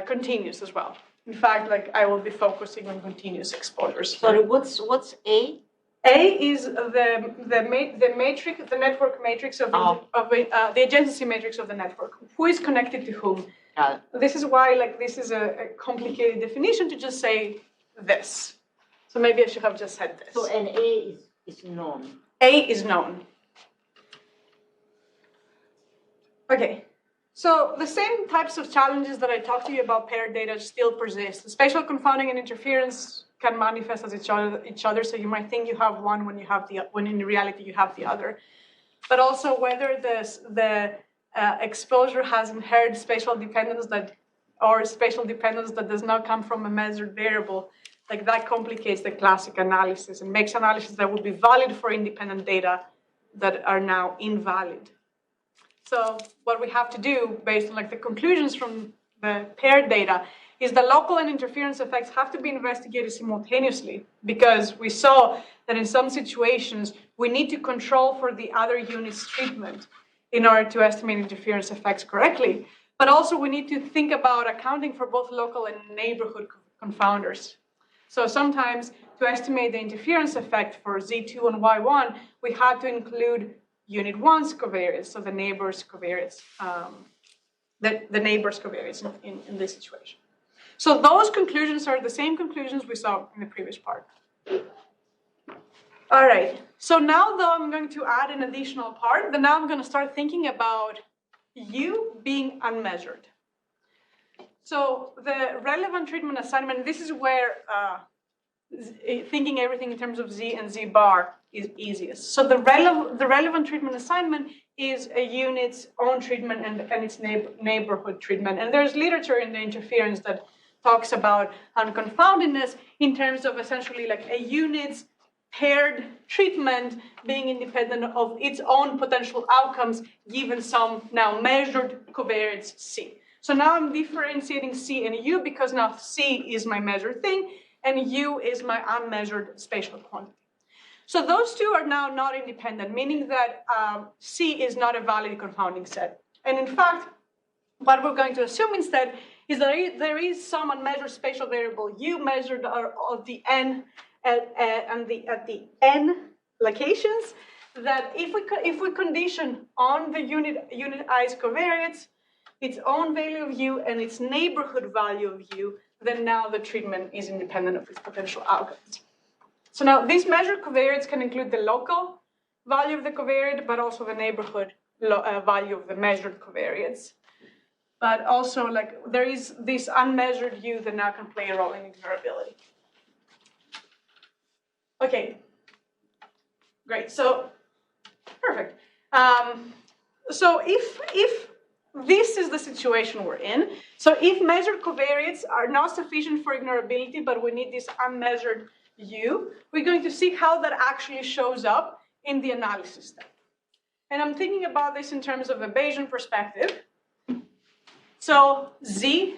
continuous as well. In fact, I will be focusing on continuous exposures. Sorry, what's A? A is the matrix, the network matrix of the adjacency matrix of the network. Who is connected to whom? This is why this is a complicated definition to just say this. So maybe I should have just said this. So an A is known. A is known. Okay. So the same types of challenges that I talked to you about paired data still persist. The spatial confounding and interference can manifest as each other. So you might think you have one when in reality you have the other. But also whether the exposure has inherent spatial dependence or spatial dependence that does not come from a measured variable, that complicates the classic analysis and makes analysis that would be valid for independent data that are now invalid. So what we have to do based on the conclusions from the paired data is the local and interference effects have to be investigated simultaneously, because we saw that in some situations we need to control for the other unit's treatment in order to estimate interference effects correctly. But also we need to think about accounting for both local and neighborhood confounders. So sometimes to estimate the interference effect for Z2 and Y1, we had to include unit 1's covariance, so the neighbor's covariance, the neighbor's covariance in this situation. So those conclusions are the same conclusions we saw in the previous part. All right, so now though I'm going to add an additional part, then now I'm going to start thinking about U being unmeasured. So the relevant treatment assignment, this is where thinking everything in terms of Z and Z bar is easiest. So the relevant treatment assignment is a unit's own treatment and its neighborhood treatment. And there's literature in the interference that talks about unconfoundedness in terms of essentially a unit's paired treatment being independent of its own potential outcomes given some now measured covariance C. So now I'm differentiating C and U because now C is my measured thing and U is my unmeasured spatial quantity. So those two are now not independent, meaning that C is not a valid confounding set. And in fact, what we're going to assume instead is that there is some unmeasured spatial variable U measured of the N at the N locations that if we condition on the unit I's covariance, its own value of U and its neighborhood value of U, then now the treatment is independent of its potential outcomes. So now this measured covariance can include the local value of the covariate, but also the neighborhood value of the measured covariance. But also there is this unmeasured U that now can play a role in observability. Okay, great, so perfect. So if this is the situation we're in, so if measured covariates are not sufficient for ignorability, but we need this unmeasured U, we're going to see how that actually shows up in the analysis step. And I'm thinking about this in terms of a Bayesian perspective. So Z,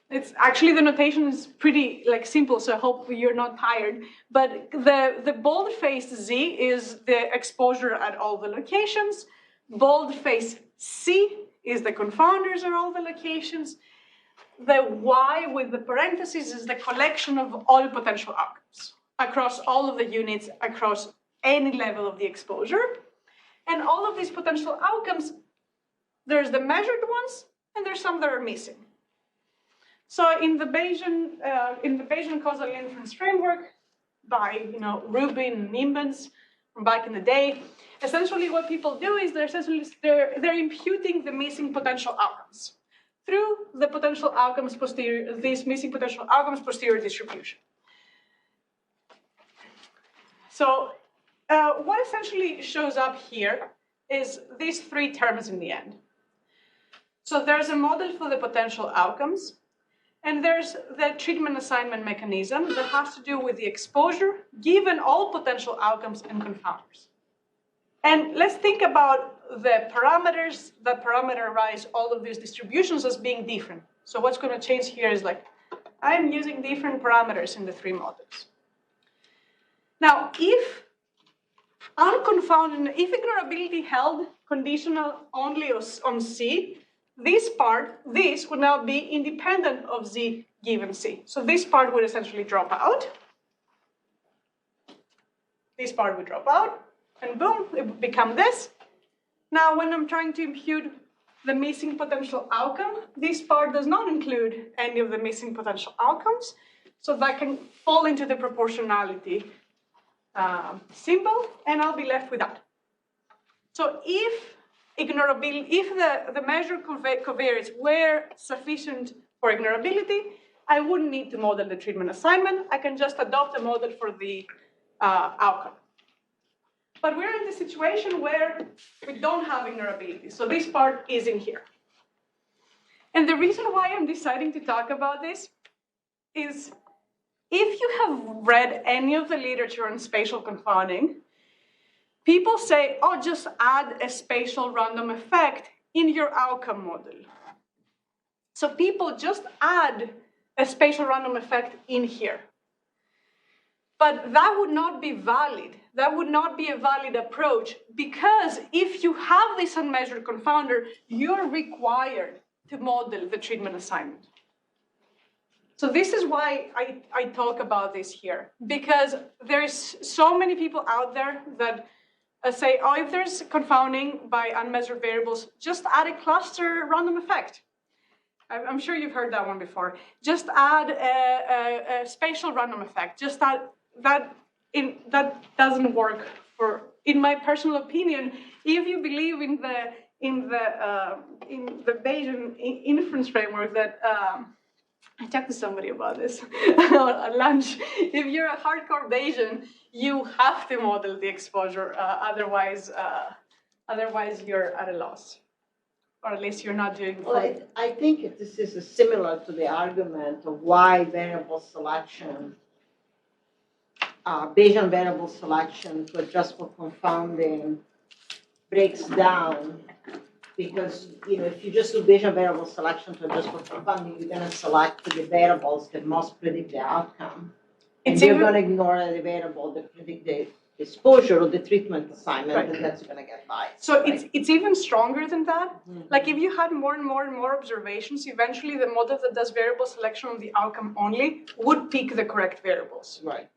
it's actually the notation is pretty simple, so I hope you're not tired. But the bold-faced Z is the exposure at all the locations. Bold-faced C is the confounders at all the locations. The Y with the parentheses is the collection of all potential outcomes across all of the units, across any level of the exposure. And all of these potential outcomes, there's the measured ones, and there's some that are missing. So in the Bayesian causal inference framework by Rubin and Nimbens from back in the day, essentially what people do is they're imputing the missing potential outcomes through the potential outcomes posterior, this missing potential outcomes posterior distribution. So what essentially shows up here is these three terms in the end. So there's a model for the potential outcomes, and there's the treatment assignment mechanism that has to do with the exposure given all potential outcomes and confounders. And let's think about the parameters that parameterize all of these distributions as being different. So what's going to change here is I'm using different parameters in the three models. Now, if unconfounded, if ignorability held conditional only on C, this would now be independent of Z given C. So this part would essentially drop out. this part would drop out, and boom, it would become this. Now, when I'm trying to impute the missing potential outcome, this part does not include any of the missing potential outcomes, so that can fall into the proportionality symbol, and I'll be left with that. So if the measured covariates were sufficient for ignorability, I wouldn't need to model the treatment assignment. I can just adopt a model for the outcome. But we're in the situation where we don't have ignorability, so this part is in here. And the reason why I'm deciding to talk about this is if you have read any of the literature on spatial confounding, people say, oh, just add a spatial random effect in your outcome model. So people just add a spatial random effect in here. But that would not be valid. That would not be a valid approach, because if you have this unmeasured confounder, you're required to model the treatment assignment. So this is why I talk about this here, because there's so many people out there that say, oh, if there's confounding by unmeasured variables, just add a cluster random effect. I'm sure you've heard that one before. Just add a spatial random effect. Just add that. That doesn't work. In my personal opinion, if you believe in the Bayesian inference framework that I talked to somebody about this at lunch. If you're a hardcore Bayesian, you have to model the exposure. Otherwise you're at a loss, or at least you're not doing. Well, I think this is similar to the argument of why variable selection, Bayesian variable selection to adjust for confounding breaks down. Because if you just do Bayesian variable selection to adjust for confounding, you're going to select the variables that most predict the outcome. And you're going to ignore the variable that predict the exposure or the treatment assignment, right. And that's going to get biased. So right? it's even stronger than that. Mm-hmm. Like if you had more and more observations, eventually the model that does variable selection on the outcome only would pick the correct variables. Right.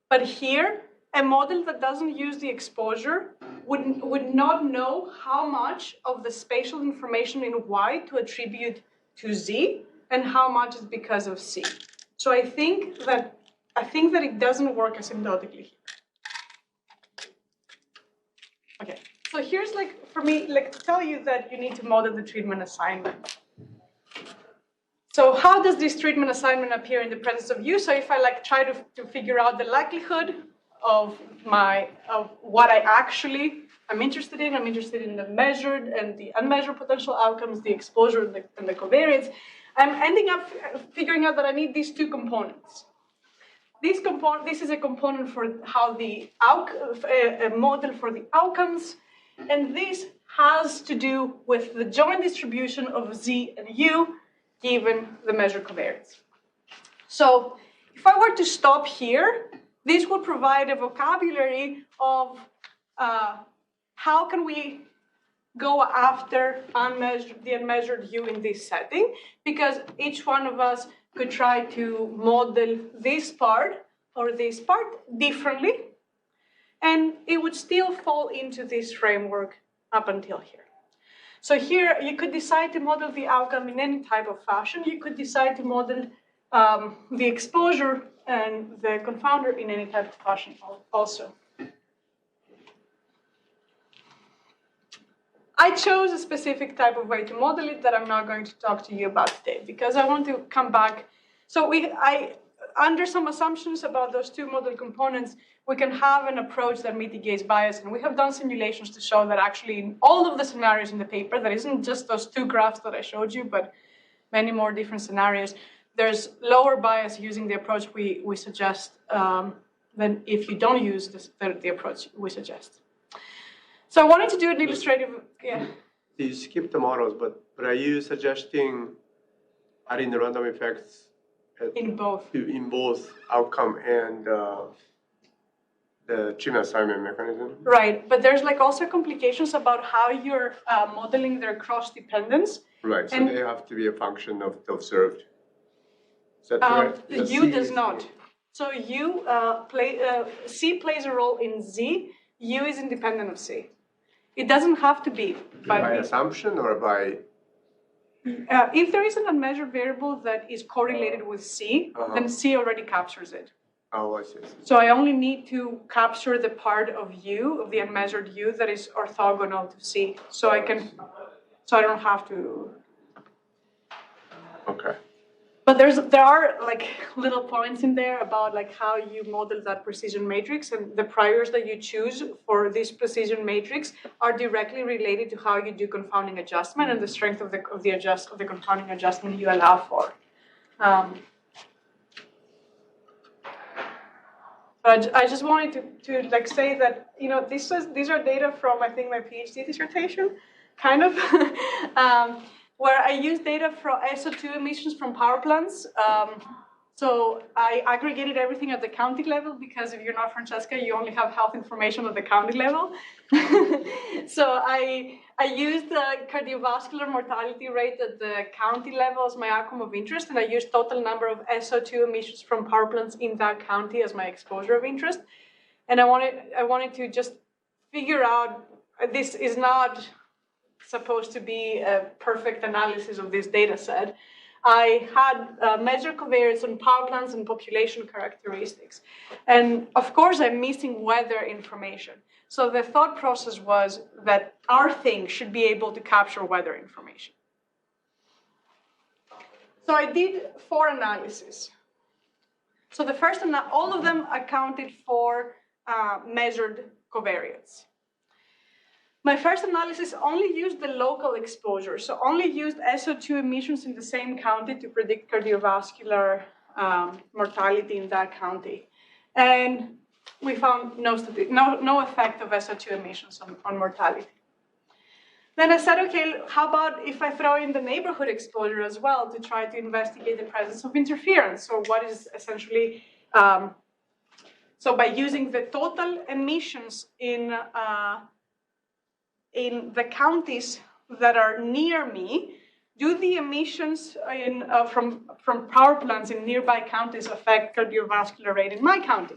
But here, a model that doesn't use the exposure would not know how much of the spatial information in Y to attribute to Z and how much is because of C. So I think that it doesn't work asymptotically here. Okay, so here's for me to tell you that you need to model the treatment assignment. So how does this treatment assignment appear in the presence of U? So if I try to figure out the likelihood of what I actually am interested in. I'm interested in the measured and the unmeasured potential outcomes, the exposure and the covariance. I'm ending up figuring out that I need these two components. This is a component for how a model for the outcomes, and this has to do with the joint distribution of Z and U given the measured covariance. So if I were to stop here, this would provide a vocabulary of how can we go after the unmeasured U in this setting, because each one of us could try to model this part or this part differently, and it would still fall into this framework up until here. So here, you could decide to model the outcome in any type of fashion. You could decide to model the exposure and the confounder in any type of fashion also. I chose a specific type of way to model it that I'm not going to talk to you about today, because I want to come back. So under some assumptions about those two model components, we can have an approach that mitigates bias. And we have done simulations to show that actually in all of the scenarios in the paper, that isn't just those two graphs that I showed you, but many more different scenarios, there's lower bias using the approach we suggest than if you don't use the approach we suggest. So I wanted to do an illustrative, yeah. You skip the models, but are you suggesting adding the random effects in both outcome and the treatment assignment mechanism? Right, but there's also complications about how you're modeling their cross dependence. Right, so they have to be a function of the observed. Is that correct? The U does not. So C plays a role in Z. U is independent of C. It doesn't have to be. By assumption or by? If there is an unmeasured variable that is correlated with C, then C already captures it. Oh, I see. So I only need to capture the part of U, of the unmeasured U, that is orthogonal to C. So I don't have to. Okay. But there are like little points in there about like how you model that precision matrix, and the priors that you choose for this precision matrix are directly related to how you do confounding adjustment and the strength of the confounding adjustment you allow for. But I just wanted to like say that, you know, these are data from, I think, my PhD dissertation, kind of, where I used data from SO2 emissions from power plants. So I aggregated everything at the county level, because if you're not Francesca, you only have health information at the county level. So I used the cardiovascular mortality rate at the county level as my outcome of interest, and I used total number of SO2 emissions from power plants in that county as my exposure of interest. And I wanted to just figure out, this is not supposed to be a perfect analysis of this data set. I had measured covariance on power plants and population characteristics. And of course, I'm missing weather information. So the thought process was that our thing should be able to capture weather information. So I did 4 analyses. So the first, all of them accounted for measured covariance. My first analysis only used the local exposure, so only used SO2 emissions in the same county to predict cardiovascular mortality in that county. And we found no effect of SO2 emissions on mortality. Then I said, okay, how about if I throw in the neighborhood exposure as well to try to investigate the presence of interference? So what is essentially, so by using the total emissions in the counties that are near me, do the emissions from power plants in nearby counties affect cardiovascular rate in my county?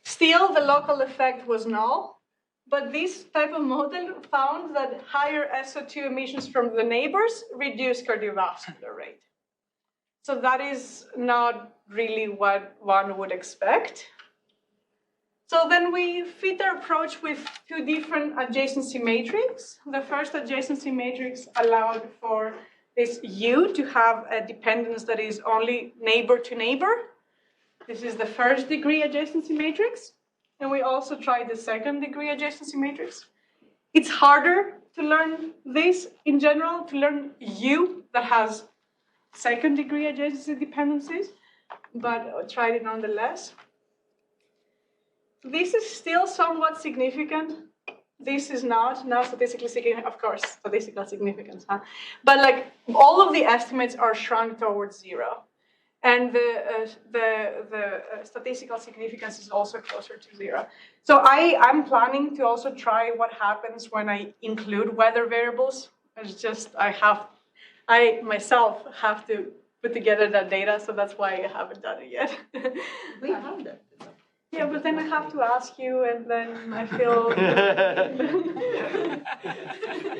Still, the local effect was null, but this type of model found that higher SO2 emissions from the neighbors reduce cardiovascular rate. So that is not really what one would expect. So then we fit our approach with 2 different adjacency matrix. The first adjacency matrix allowed for this U to have a dependence that is only neighbor to neighbor. This is the first degree adjacency matrix. And we also tried the second degree adjacency matrix. It's harder to learn this in general, to learn U that has second degree adjacency dependencies, but I tried it nonetheless. This is still somewhat significant. This is not statistically significant, of course, statistical significance, huh? But like all of the estimates are shrunk towards 0. And the statistical significance is also closer to 0. So I'm planning to also try what happens when I include weather variables. It's just, I myself have to put together that data, so that's why I haven't done it yet. We have that. Yeah, but then I have to ask you, and then I feel.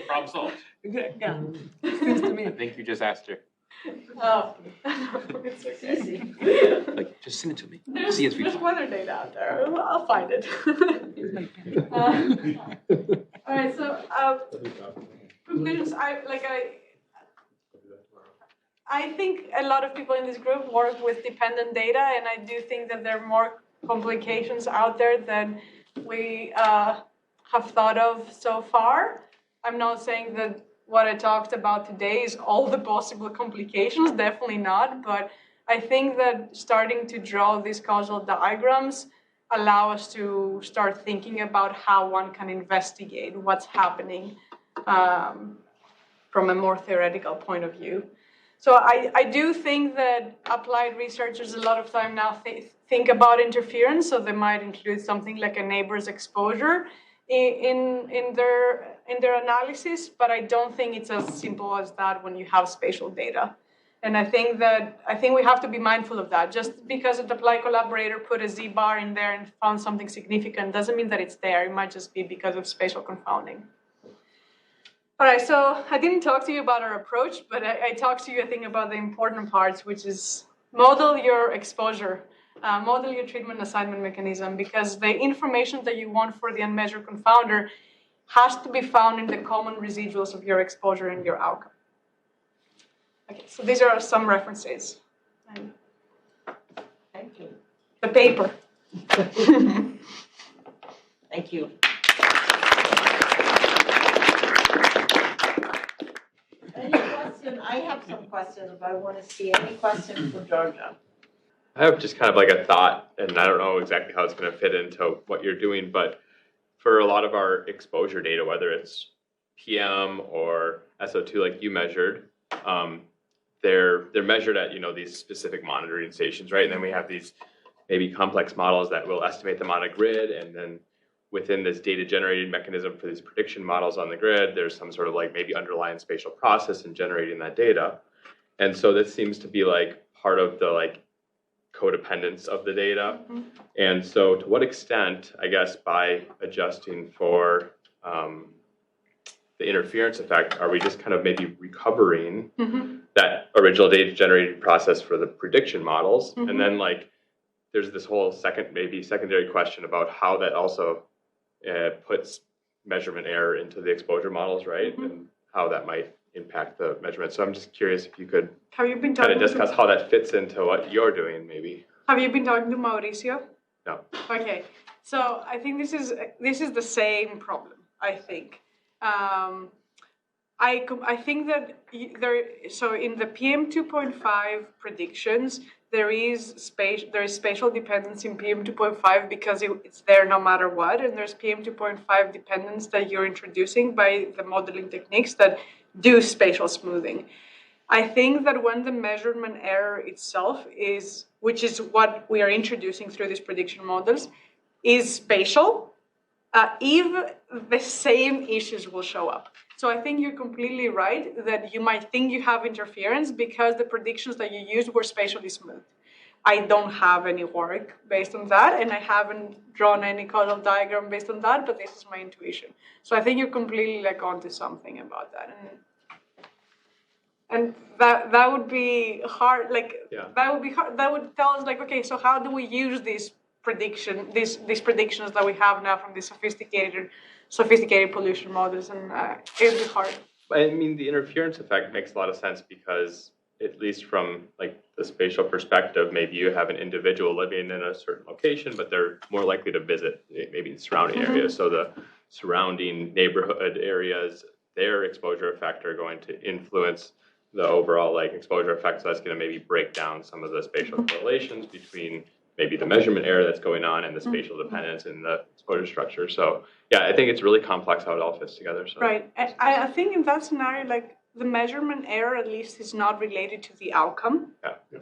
Problem solved. Yeah, seems to me. I think you just asked her. Oh, it's okay. Easy. Like, just send it to me. There's weather data out there. I'll find it. All right. So conclusions. I think a lot of people in this group work with dependent data, and I do think that there are more complications out there than we have thought of so far. I'm not saying that what I talked about today is all the possible complications, definitely not, but I think that starting to draw these causal diagrams allow us to start thinking about how one can investigate what's happening from a more theoretical point of view. So I do think that applied researchers a lot of time now think about interference, so they might include something like a neighbor's exposure in their analysis, but I don't think it's as simple as that when you have spatial data. And I think we have to be mindful of that. Just because the apply collaborator put a Z bar in there and found something significant doesn't mean that it's there. It might just be because of spatial confounding. All right, so I didn't talk to you about our approach, but I talked to you, I think, about the important parts, which is model your exposure, model your treatment assignment mechanism, because the information that you want for the unmeasured confounder has to be found in the common residuals of your exposure and your outcome. Okay, so these are some references. Thank you. The paper. Thank you. Any question? I have some questions, but I want to see any questions for Georgia. I have just kind of like a thought, and I don't know exactly how it's going to fit into what you're doing, but for a lot of our exposure data, whether it's PM or SO2 like you measured, they're measured at, you know, these specific monitoring stations, right? And then we have these maybe complex models that will estimate them on a grid, and then within this data generating mechanism for these prediction models on the grid, there's some sort of like maybe underlying spatial process in generating that data. And so this seems to be like part of the like codependence of the data. Mm-hmm. And so to what extent, I guess, by adjusting for the interference effect, are we just kind of maybe recovering that original data generated process for the prediction models? And then like, there's this whole secondary question about how that also puts measurement error into the exposure models, right? And how that might impact the measurement. So I'm just curious if you could kind of discuss how that fits into what you're doing, maybe. Have you been talking to Mauricio? No. Okay, so I think this is the same problem. I think. I think that so in the PM 2.5 predictions, there is spatial dependence in PM 2.5 because it's there no matter what, and there's PM 2.5 dependence that you're introducing by the modeling techniques that do spatial smoothing. I think that when the measurement error itself is, which is what we are introducing through these prediction models, is spatial, if the same issues will show up. So I think you're completely right that you might think you have interference because the predictions that you used were spatially smooth. I don't have any work based on that, and I haven't drawn any causal diagram based on that, but this is my intuition. So I think you're completely like onto something about that. And that would be hard, like, that would be hard. That would tell us, like, okay, so how do we use these predictions that we have now from these sophisticated pollution models, and it would be hard. I mean, the interference effect makes a lot of sense because, at least from like the spatial perspective, maybe you have an individual living in a certain location, but they're more likely to visit maybe the surrounding areas. So the surrounding neighborhood areas, their exposure effect are going to influence the overall like exposure effect. So that's going to maybe break down some of the spatial correlations between maybe the measurement error that's going on and the spatial dependence in the exposure structure. So yeah, I think it's really complex how it all fits together. So. Right. I think in that scenario, like the measurement error at least is not related to the outcome. Yeah.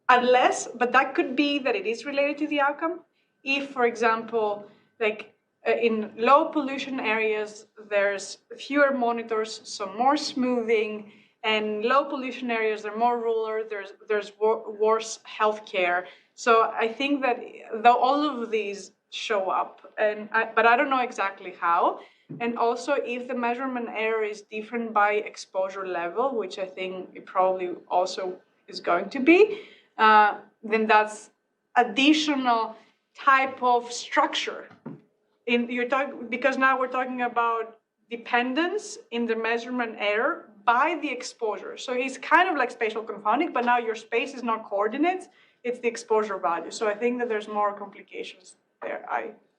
Unless, but that could be that it is related to the outcome. If, for example, like in low pollution areas, there's fewer monitors, so more smoothing, and low pollution areas, they're more rural, there's worse healthcare. So I think that though all of these show up, but I don't know exactly how. And also if the measurement error is different by exposure level, which I think it probably also is going to be, then that's additional type of structure. Because now we're talking about dependence in the measurement error by the exposure. So it's kind of like spatial confounding, but now your space is not coordinates, it's the exposure value. So I think that there's more complications there.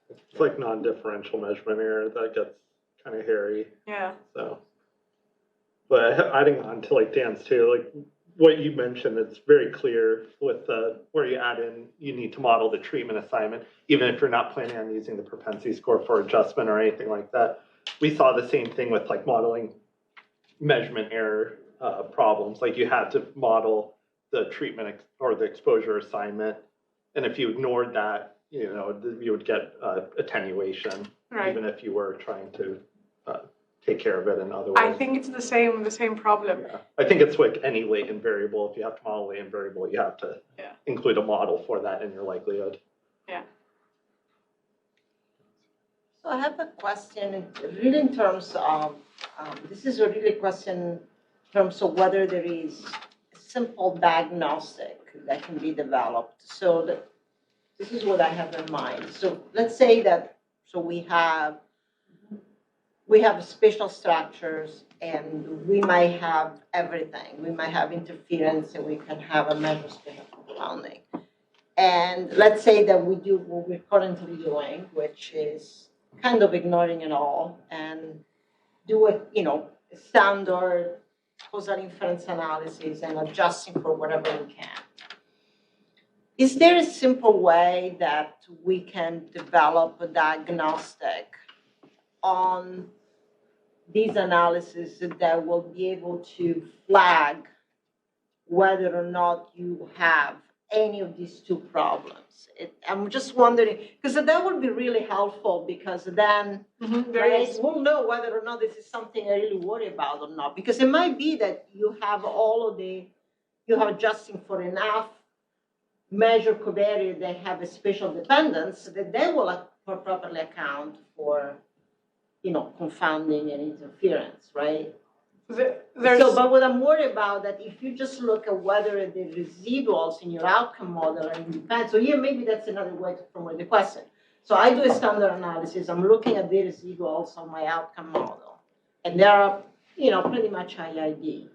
It's like non-differential measurement error that gets kind of hairy. Yeah. So, but adding on to like Dan's too, like what you mentioned, it's very clear with where you add in, you need to model the treatment assignment, even if you're not planning on using the propensity score for adjustment or anything like that. We saw the same thing with like modeling measurement error problems. Like you had to model the treatment or the exposure assignment, and if you ignored that, you would get attenuation, right, even if you were trying to take care of it in other ways. I think it's the same problem. Yeah. I think it's like any latent variable. If you have to model latent variable, you have to include a model for that in your likelihood. Yeah. So I have a question, really in terms of, this is a really question in terms of whether there is a simple diagnostic that can be developed. So this is what I have in mind. So let's say that, so we have spatial structures and we might have everything. We might have interference and we can have a measure spatial confounding. And let's say that we do what we're currently doing, which is kind of ignoring it all and do a standard causal inference analysis and adjusting for whatever we can. Is there a simple way that we can develop a diagnostic on these analyses that will be able to flag whether or not you have any of these two problems? I'm just wondering, because that would be really helpful, because then we'll know whether or not this is something I really worry about or not. Because it might be that you have you have adjusting for enough measure covariate that have a spatial dependence that they will properly account for, confounding and interference, right? But what I'm worried about that if you just look at whether the residuals in your outcome model are independent, so here maybe that's another way to formulate the question. So I do a standard analysis. I'm looking at the residuals on my outcome model, and they are, pretty much IID.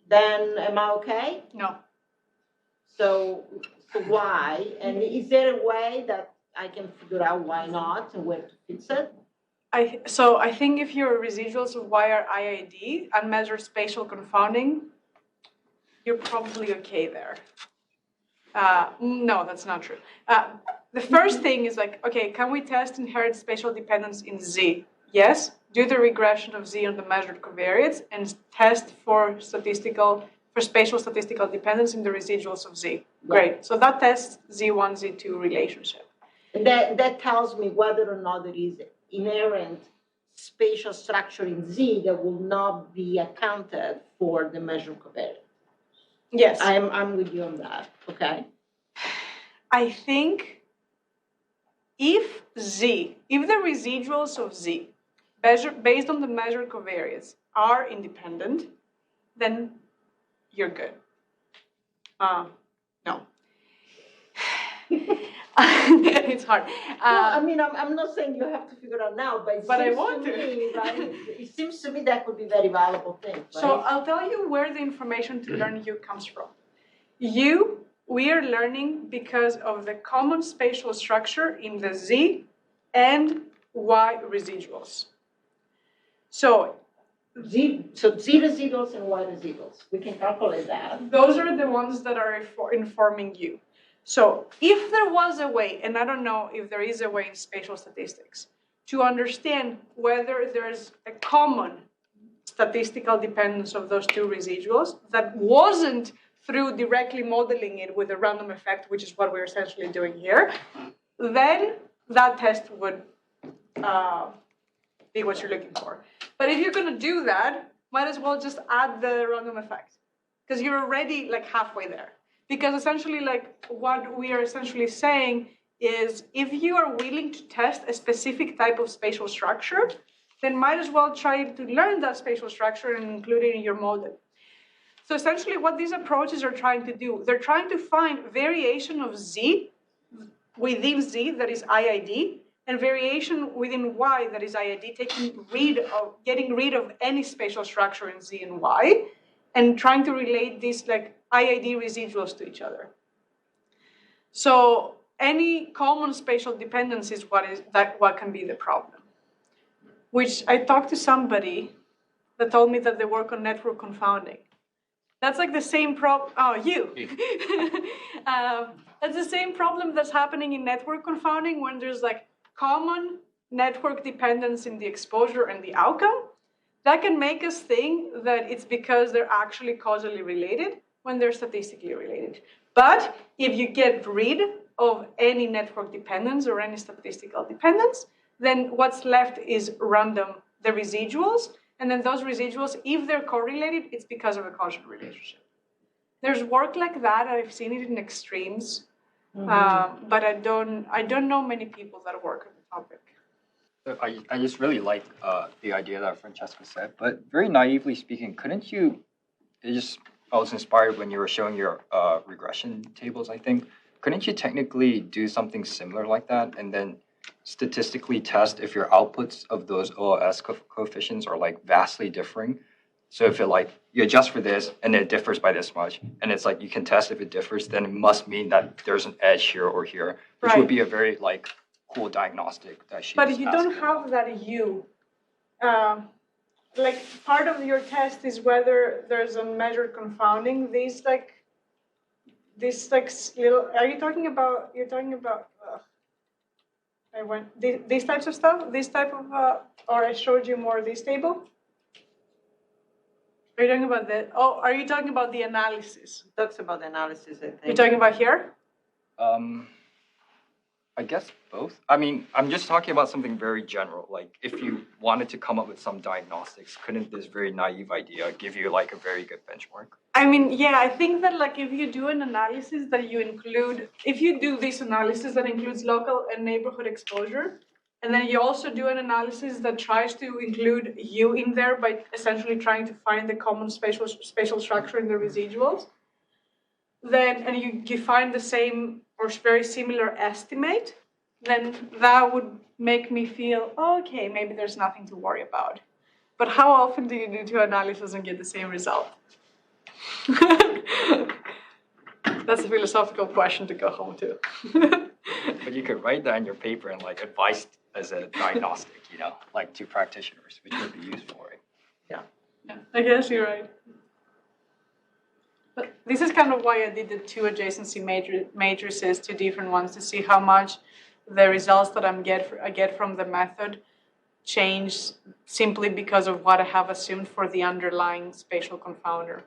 Then am I okay? No. So why? And is there a way that I can figure out why not and where to fix it? So I think if your residuals of Y are IID, unmeasured spatial confounding, you're probably okay there. No, that's not true. The first thing is okay, can we test inherent spatial dependence in Z? Yes. Do the regression of Z on the measured covariates and test for spatial statistical dependence in the residuals of Z. Great. So that tests Z1, Z2 relationship. And that tells me whether or not there is inherent spatial structure in Z that will not be accounted for the measured covariate. Yes. I'm with you on that. Okay. I think if the residuals of Z based on the measured covariates are independent, then you're good. No. It's hard. I'm not saying you have to figure it out now, but I want to. It seems to me that could be a very valuable thing. Right? So I'll tell you where the information to learn you comes from. We are learning because of the common spatial structure in the Z and Y residuals. So Z residuals and Y residuals. We can calculate that. Those are the ones that are informing you. So if there was a way, and I don't know if there is a way in spatial statistics, to understand whether there's a common statistical dependence of those two residuals that wasn't through directly modeling it with a random effect, which is what we're essentially doing here, then that test would be what you're looking for. But if you're going to do that, might as well just add the random effect, because you're already halfway there. Because essentially, what we are essentially saying is if you are willing to test a specific type of spatial structure, then might as well try to learn that spatial structure and include it in your model. So essentially what these approaches are trying to do, they're trying to find variation of Z within Z that is IID, and variation within Y that is IID, getting rid of any spatial structure in Z and Y, and trying to relate these IID residuals to each other. So any common spatial dependence is what can be the problem. Which I talked to somebody that told me that they work on network confounding. That's the same problem. Oh, you. That's the same problem that's happening in network confounding when there's common network dependence in the exposure and the outcome. That can make us think that it's because they're actually causally related when they're statistically related. But if you get rid of any network dependence or any statistical dependence, then what's left is the residuals, and then those residuals, if they're correlated, it's because of a causal relationship. There's work like that. I've seen it in extremes, but I don't know many people that work on the topic. I just really like the idea that Francesca said, but very naively speaking, couldn't you? I was inspired when you were showing your regression tables. I think couldn't you technically do something similar like that, and then statistically test if your outputs of those OLS coefficients are like vastly differing? So if it like you adjust for this and it differs by this much, and it's like you can test if it differs, then it must mean that there's an edge here or here, which would be a very like cool diagnostic that she. But if you don't have that U, like part of your test is whether there's unmeasured confounding. These little. Are you talking about? You're talking about. These types of stuff. This type of. Or I showed you more of this table. Are you talking about that? Oh, are you talking about the analysis? Talks about the analysis, I think. You're talking about here? I guess both. I mean, I'm just talking about something very general. Like, if you wanted to come up with some diagnostics, couldn't this very naive idea give you like a very good benchmark? I mean, yeah, I think that like if you do an analysis that you include, if you do this analysis that includes local and neighborhood exposure, and then you also do an analysis that tries to include U in there by essentially trying to find the common spatial structure in the residuals, then, and you find the same or very similar estimate, then that would make me feel, oh, okay, maybe there's nothing to worry about. But how often do you do two analyses and get the same result? That's a philosophical question to go home to. But you could write that in your paper and like advise as a diagnostic, you know, like to practitioners, which would be useful, right? Yeah, I guess you're right. But this is kind of why I did the two adjacency matrices, two different ones, to see how much the results that I get from the method change simply because of what I have assumed for the underlying spatial confounder.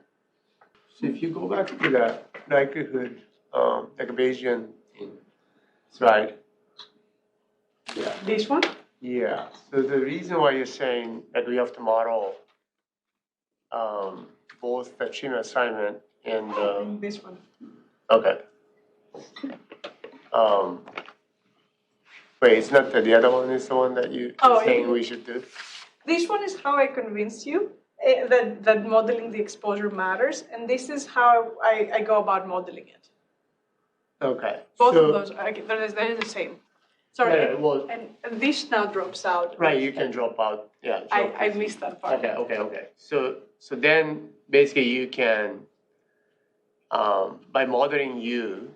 So if you go back to the likelihood, like a Bayesian slide. Yeah. This one? Yeah. So the reason why you're saying that we have to model both the treatment assignment and this one. Okay. Wait, it's not the other one is the one that you're saying we should do? This one is how I convinced you that modeling the exposure matters, and this is how I go about modeling it. Okay. Both of those, they're the same. Sorry, Yeah, well, and this now drops out. right, you can drop out. Yeah. I missed that part. Okay. So then basically you can, by modeling you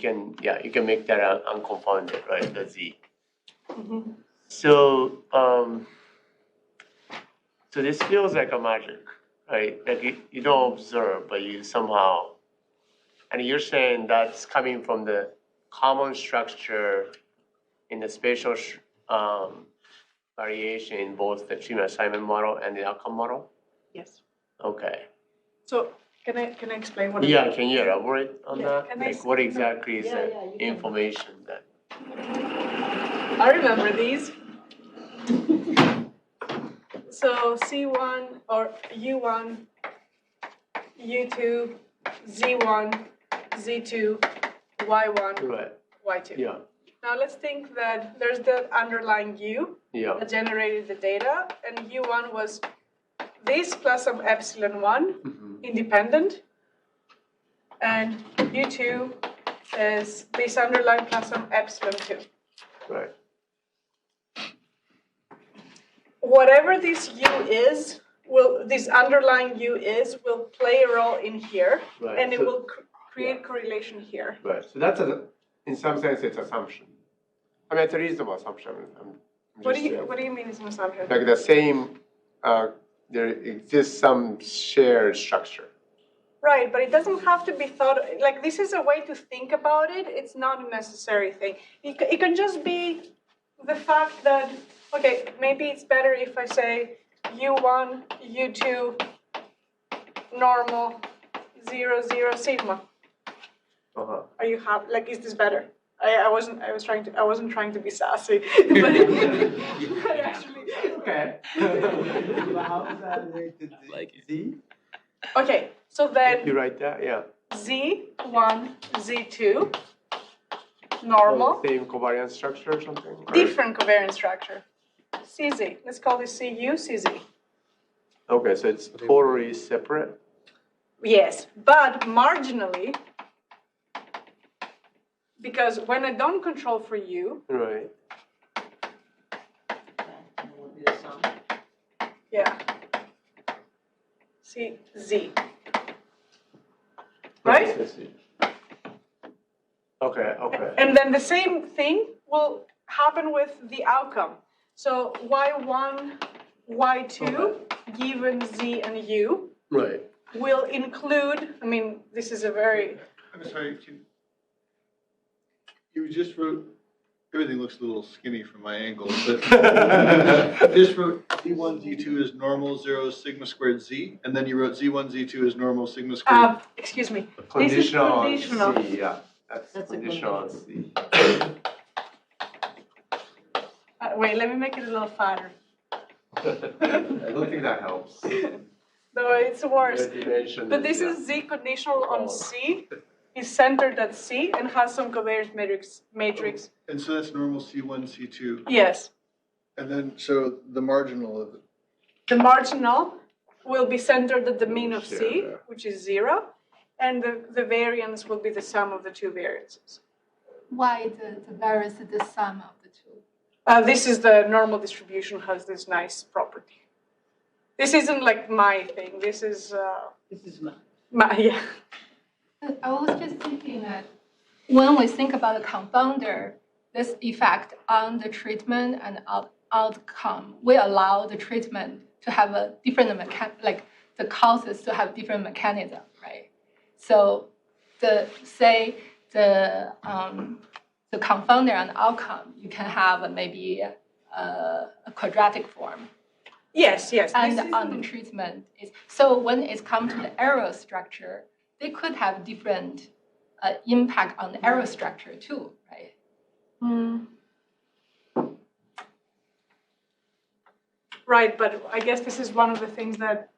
can make that unconfounded, right? The Z. Mm-hmm. So so this feels like a magic, right? Like you don't observe, but you somehow, and you're saying that's coming from the common structure in the spatial variation in both the treatment assignment model and the outcome model? Yes. Okay. So can I explain what? Yeah, can you elaborate on that? Can Like what exactly is the information that? I remember these. So C1 or U1, U2, Z1, Z2, Y1, Right. Y2. Yeah. Now let's think that there's the underlying U that generated the data, and U1 was this plus some epsilon1 independent, and U2 is this underlying plus some epsilon2. Right. Whatever this U is, this underlying U will play a role in here, and it will create correlation here. Right. So that's in some sense it's assumption. I mean, it's a reasonable assumption. What do you mean it's an assumption? Like the same, there exists some shared structure. Right, but it doesn't have to be thought, like this is a way to think about it. It's not a necessary thing. It can just be the fact that, okay, maybe it's better if I say U1, U2, normal, 0, 0, sigma. Are you happy? Like, is this better? I wasn't trying to be sassy, but I actually Okay. But how is that related to Like it. Z? Okay, so You then write that, yeah. Z1, Z2, normal, Same covariance structure or something? Or- different covariance structure. CZ, let's call this CU, CZ. Okay, so it's totally separate? Yes, but marginally, because when I don't control for U, Right. yeah, see, Z. Right? I see. Okay, okay. And then the same thing will happen with the outcome. So Y1, Y2, given Z and U, Right. will include, I mean, this is a very, I'm sorry, you just wrote, everything looks a little skinny from my angle, but you just wrote Z1, Z2 is normal, 0 sigma squared Z, and then you wrote Z1, Z2 is normal, sigma squared. excuse me, Conditional on conditional. C, yeah. That's conditional on C. Wait, let me make it a little fatter. I don't think that helps. No, it's worse. The dimension But this yeah. is Z conditional on C, is centered at C, and has some covariance matrix. And so that's normal C1, C2. Yes. And then, so the marginal of it. The marginal will be centered at the mean of C, Share. which is 0, and the variance will be the sum of the two variances. Why the variance is the sum of the two? This is the normal distribution has this nice property. This isn't like my thing. This is my yeah. I was just thinking that when we think about the confounder, this effect on the treatment and outcome, we allow the treatment to have a different like the causes to have different mechanism, right? So the confounder and outcome, you can have maybe a quadratic form. Yes. And on the treatment is so when it comes to the error structure, they could have different impact on the error structure too, right? Right, but I guess this is one of the things that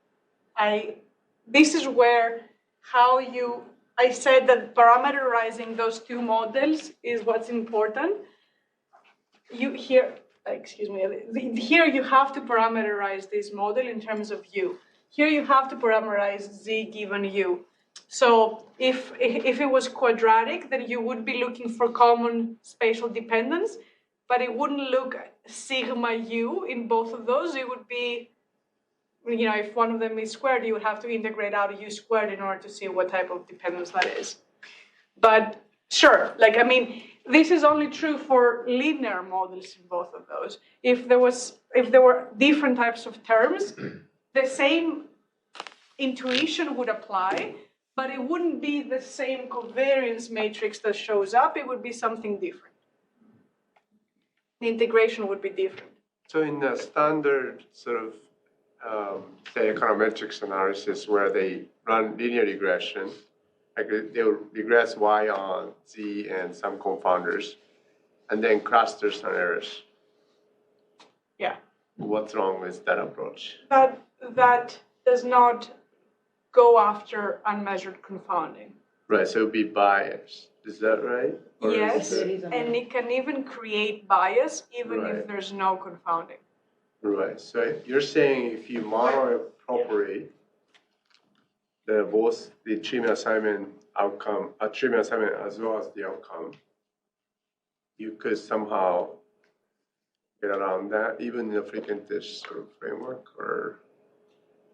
this is where I said that parameterizing those two models is what's important. Here you have to parameterize this model in terms of U. Here you have to parameterize Z given U. So if it was quadratic, then you would be looking for common spatial dependence, but it wouldn't look sigma U in both of those. It would be, if one of them is squared, you would have to integrate out a U squared in order to see what type of dependence that is. But sure, this is only true for linear models in both of those. If there were different types of terms, the same intuition would apply, but it wouldn't be the same covariance matrix that shows up. It would be something different. The integration would be different. So in the standard sort of, say, econometrics analysis where they run linear regression, like they'll regress Y on Z and some confounders, and then cluster some errors. Yeah. What's wrong with that approach? That does not go after unmeasured confounding. Right, so it would be biased. Is that right? Or Yes, is and it can even create bias even Right. if there's no confounding. Right, so you're saying if you model it properly, both the treatment assignment outcome, treatment assignment as well as the outcome, you could somehow get around that, even in a frequentist sort of framework, or?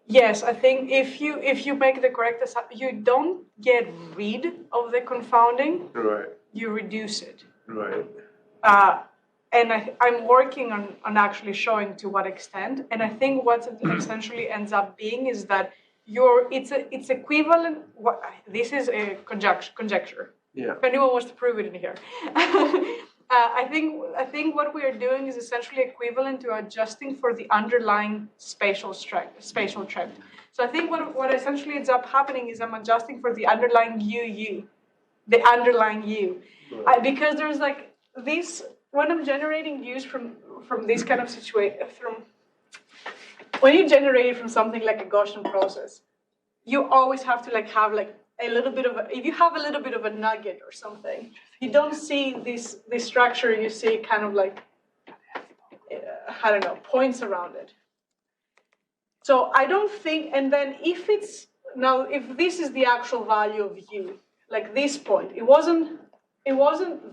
Yes, I think if you make the correct assumption, you don't get rid of the confounding, Right, you reduce it. right. And I'm working on actually showing to what extent. And I think what it essentially ends up being is that it's equivalent. This is a conjecture. Yeah. If anyone wants to prove it in here. I think what we are doing is essentially equivalent to adjusting for the underlying spatial trend. So I think what essentially ends up happening is I'm adjusting for the underlying UU, the underlying U, because there's like this when I'm generating U's from this kind of situation when you generate it from something like a Gaussian process, you always have to like have like a little bit of if you have a little bit of a nugget or something, you don't see this structure. You see kind of like I don't know, points around it. So I don't think, and then if this is the actual value of u, like this point, it wasn't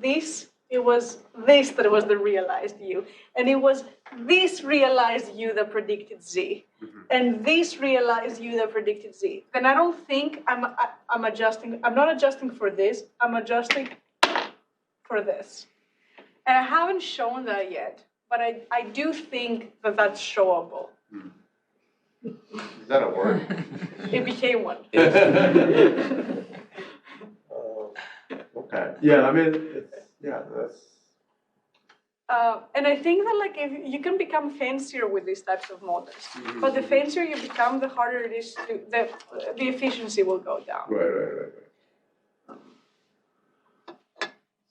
this, it was this that was the realized u, and it was this realized u that predicted z, and this realized u that predicted z. Then I don't think I'm adjusting. I'm not adjusting for this. I'm adjusting for this, and I haven't shown that yet. But I do think that that's showable. Is that a word? It became one. Okay. Yeah, I mean, that's. And I think that like if you can become fancier with these types of models, but the fancier you become, the harder it is to the efficiency will go down. Right.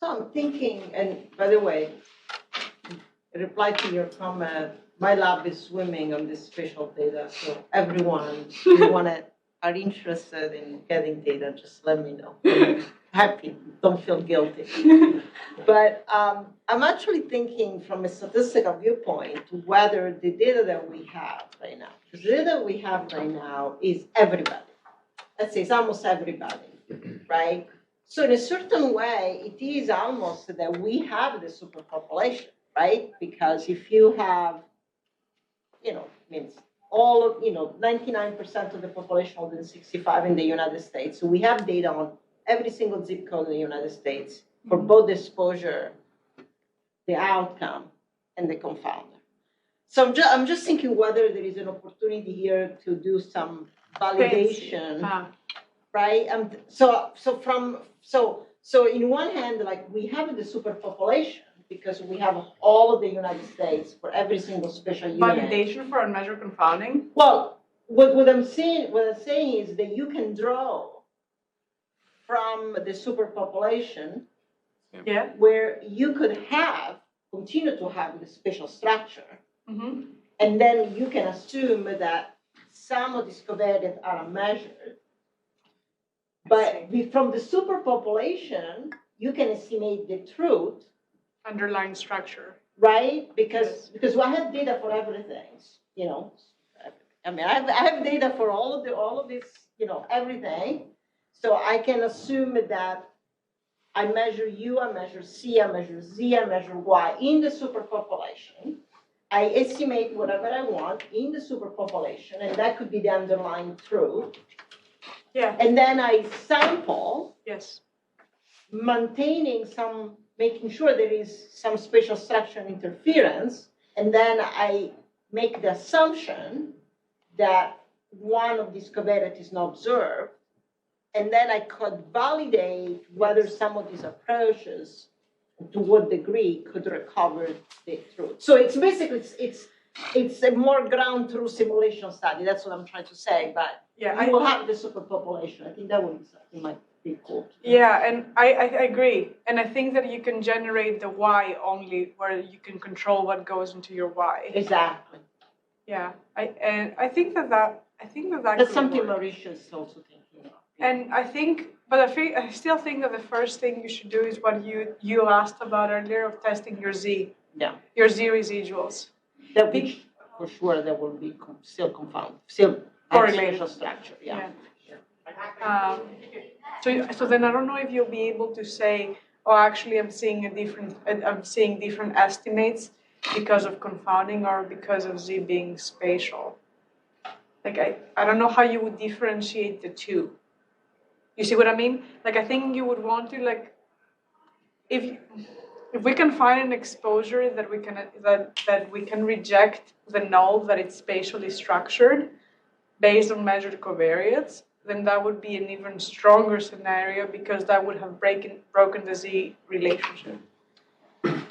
So I'm thinking, and by the way, in reply to your comment, my lab is swimming on this spatial data. So everyone who are interested in getting data, just let me know. I'm happy, don't feel guilty. But I'm actually thinking from a statistical viewpoint whether the data that we have right now, because the data we have right now is everybody. Let's say it's almost everybody, right? So in a certain way, it is almost that we have the superpopulation, right? Because if you have, means all of, 99% of the population older than 65 in the United States. So we have data on every single zip code in the United States for both the exposure, the outcome, and the confounder. So I'm just thinking whether there is an opportunity here to do some validation, right? So in one hand, like we have the superpopulation because we have all of the United States for every single spatial unit. Validation for unmeasured confounding? Well, what I'm saying is that you can draw from the superpopulation where you could continue to have the spatial structure. Mm-hmm. And then you can assume that some of these covariates are unmeasured. But from the superpopulation, you can estimate the truth. Underlying structure. Right? Because I have data for everything, I mean, I have data for all of this, everything. So I can assume that I measure U, I measure C, I measure Z, I measure Y in the superpopulation. I estimate whatever I want in the superpopulation, and that could be the underlying truth. Yeah. And then I sample. Yes. Making sure there is some spatial structure and interference, and then I make the assumption that one of these covariates is not observed, and then I could validate whether some of these approaches, to what degree, could recover the truth. So it's basically it's a more ground truth simulation study. That's what I'm trying to say. But you will have the superpopulation. I think that would be something might be cool. Yeah, and I agree. And I think that you can generate the Y only where you can control what goes into your Y. Exactly. Yeah, I think that that's something Mauricio is also thinking of. Yeah. And I still think that the first thing you should do is what you asked about earlier of testing your Z. Yeah. Your Z residuals. That which for sure there will be still confound, still spatial structure. Yeah. So then I don't know if you'll be able to say, oh, actually I'm seeing different estimates because of confounding or because of Z being spatial. Like I don't know how you would differentiate the two. You see what I mean? Like I think you would want to like if we can find an exposure that we can reject the null that it's spatially structured based on measured covariates, then that would be an even stronger scenario because that would have broken the Z relationship. That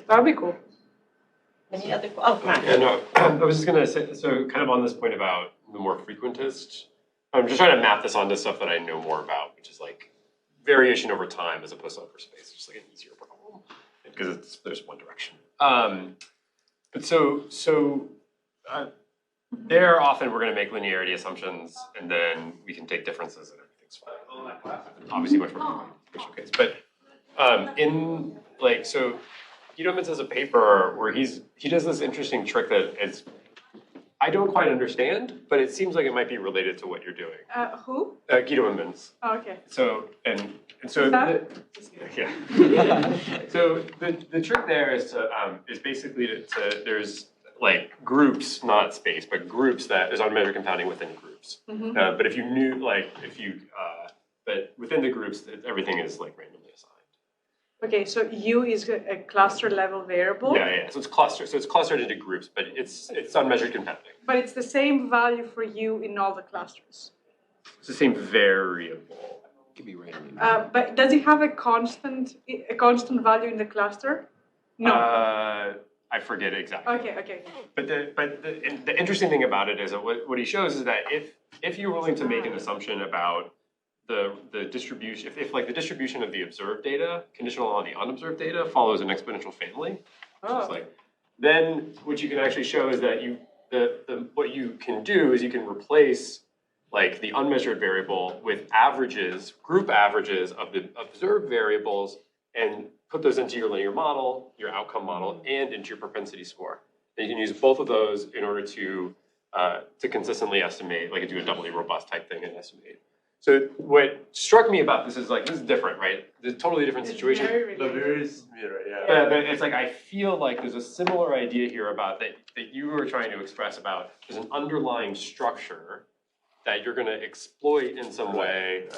would be cool. Any other questions? Yeah, no, I was just going to say, so kind of on this point about the more frequentist, I'm just trying to map this onto stuff that I know more about, which is like variation over time as opposed to upper space, just like an easier problem because there's one direction. But there often we're going to make linearity assumptions, and then we can take differences and everything's fine. Obviously, much more special case. But Guidomans has a paper where he does this interesting trick that I don't quite understand, but it seems like it might be related to what you're doing. Who? Guidomans. Oh, okay. So the trick there is basically to there's like groups, not space, but groups that there's unmeasured confounding within groups. Mm-hmm. But if you knew but within the groups, everything is like randomly assigned. Okay, so U is a cluster level variable. Yeah. So it's clustered. So it's clustered into groups, but it's unmeasured confounding. But it's the same value for U in all the clusters. It's the same variable. It could be random. But does it have a constant value in the cluster? No. I forget exactly. Okay. But the interesting thing about it is that what he shows is that if you're willing to make an assumption about the distribution, if like the distribution of the observed data conditional on the unobserved data follows an exponential family, then what you can actually show is that what you can do is you can replace like the unmeasured variable with group averages of the observed variables, and put those into your linear model, your outcome model, and into your propensity score. And you can use both of those in order to consistently estimate, like do a doubly robust type thing and estimate. So what struck me about this is like, this is different, right? It's a totally different situation. But it's like, I feel like there's a similar idea here about that you were trying to express about there's an underlying structure that you're going to exploit in some way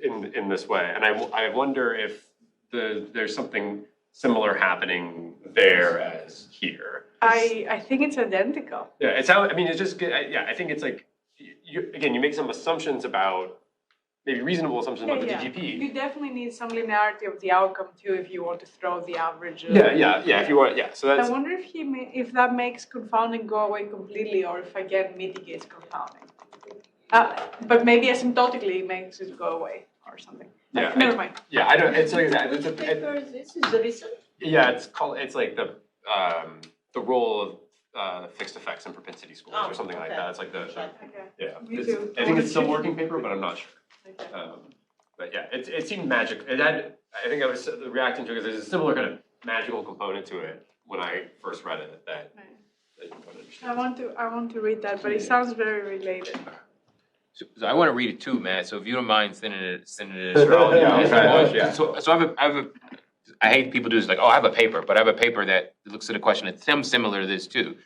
in this way. And I wonder if there's something similar happening there as here. I think it's identical. Yeah, it's just, I think it's like, you make some assumptions about, maybe reasonable assumptions about the DGP. You definitely need some linearity of the outcome too if you want to throw the averages. If you want, so that's. I wonder if that makes confounding go away completely, or if again mitigates confounding. But maybe asymptotically makes it go away or something. Never mind. Yeah, I don't. It's like that. This is the reason. Yeah, it's like the role of fixed effects and propensity scores or something like that. It's like Me too. I think it's still working paper, but I'm not sure. Okay. But yeah, it seemed magic. I think I was reacting to it because there's a similar kind of magical component to it when I first read it that you don't understand. I want to read that, but it sounds very related. So I want to read it too, Matt. So if you don't mind sending it. Sure, I'll try. So I hate people do this like, I have a paper, but I have a paper that looks at a question that's similar to this too.